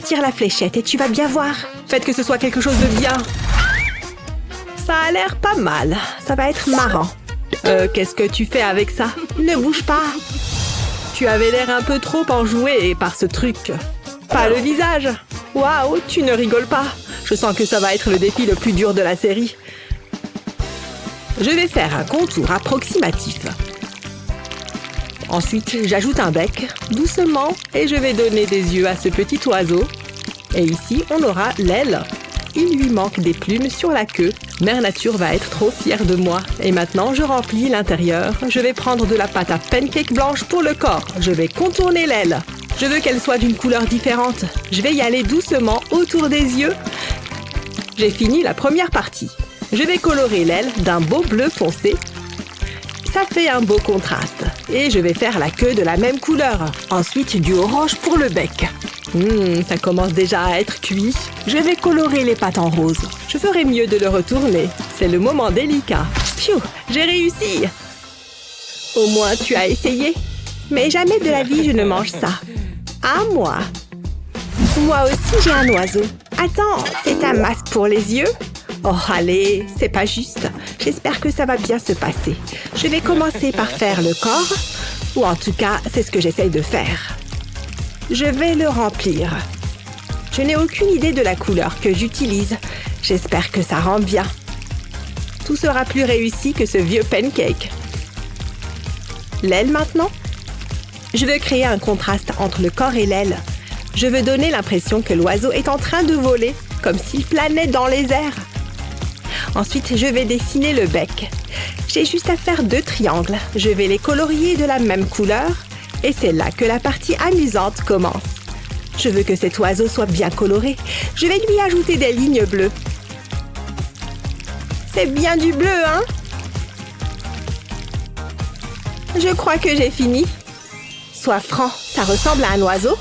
[SPEAKER 2] Tire la fléchette et tu vas bien voir. Faites que ce soit quelque chose de bien. Ça a l'air pas mal. Ça va être marrant. Qu'est-ce que tu fais avec ça? Ne bouge pas. Tu avais l'air un peu trop enjoué par ce truc. Pas le visage. Waouh, tu ne rigoles pas. Je sens que ça va être le défi le plus dur de la série. Je vais faire un contour approximatif. Ensuite, j'ajoute un bec, doucement, et je vais donner des yeux à ce petit oiseau. Et ici, on aura l'aile. Il lui manque des plumes sur la queue. Mère Nature va être trop fière de moi. Et maintenant, je remplis l'intérieur. Je vais prendre de la pâte à pancake blanche pour le corps. Je vais contourner l'aile. Je veux qu'elle soit d'une couleur différente. Je vais y aller doucement autour des yeux. J'ai fini la première partie. Je vais colorer l'aile d'un beau bleu foncé. Ça fait un beau contraste.
[SPEAKER 4] Et je vais faire la queue de la même couleur. Ensuite, du orange pour le bec. Ça commence déjà à être cuit. Je vais colorer les pattes en rose. Je ferai mieux de le retourner. C'est le moment délicat. Pfiou, j'ai réussi. Au moins, tu as essayé. Mais jamais de la vie, je ne mange ça. À moi. Moi aussi, j'ai un oiseau. Attends, c'est un masque pour les yeux? Oh, allez, c'est pas juste. J'espère que ça va bien se passer. Je vais commencer par faire le corps. Ou en tout cas, c'est ce que j'essaye de faire. Je vais le remplir. Je n'ai aucune idée de la couleur que j'utilise. J'espère que ça rend bien. Tout sera plus réussi que ce vieux pancake. L'aile maintenant? Je veux créer un contraste entre le corps et l'aile. Je veux donner l'impression que l'oiseau est en train de voler, comme s'il planait dans les airs. Ensuite, je vais dessiner le bec. J'ai juste à faire 2 triangles. Je vais les colorier de la même couleur. Et c'est là que la partie amusante commence. Je veux que cet oiseau soit bien coloré. Je vais lui ajouter des lignes bleues. C'est bien du bleu, hein? Je crois que j'ai fini. Sois franc, ça ressemble à un oiseau?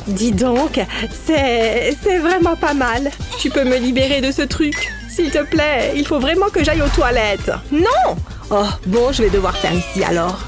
[SPEAKER 4] Dis donc, c'est vraiment pas mal. Tu peux me libérer de ce truc? S'il te plaît, il faut vraiment que j'aille aux toilettes. Non! Oh, bon, je vais devoir faire ici alors.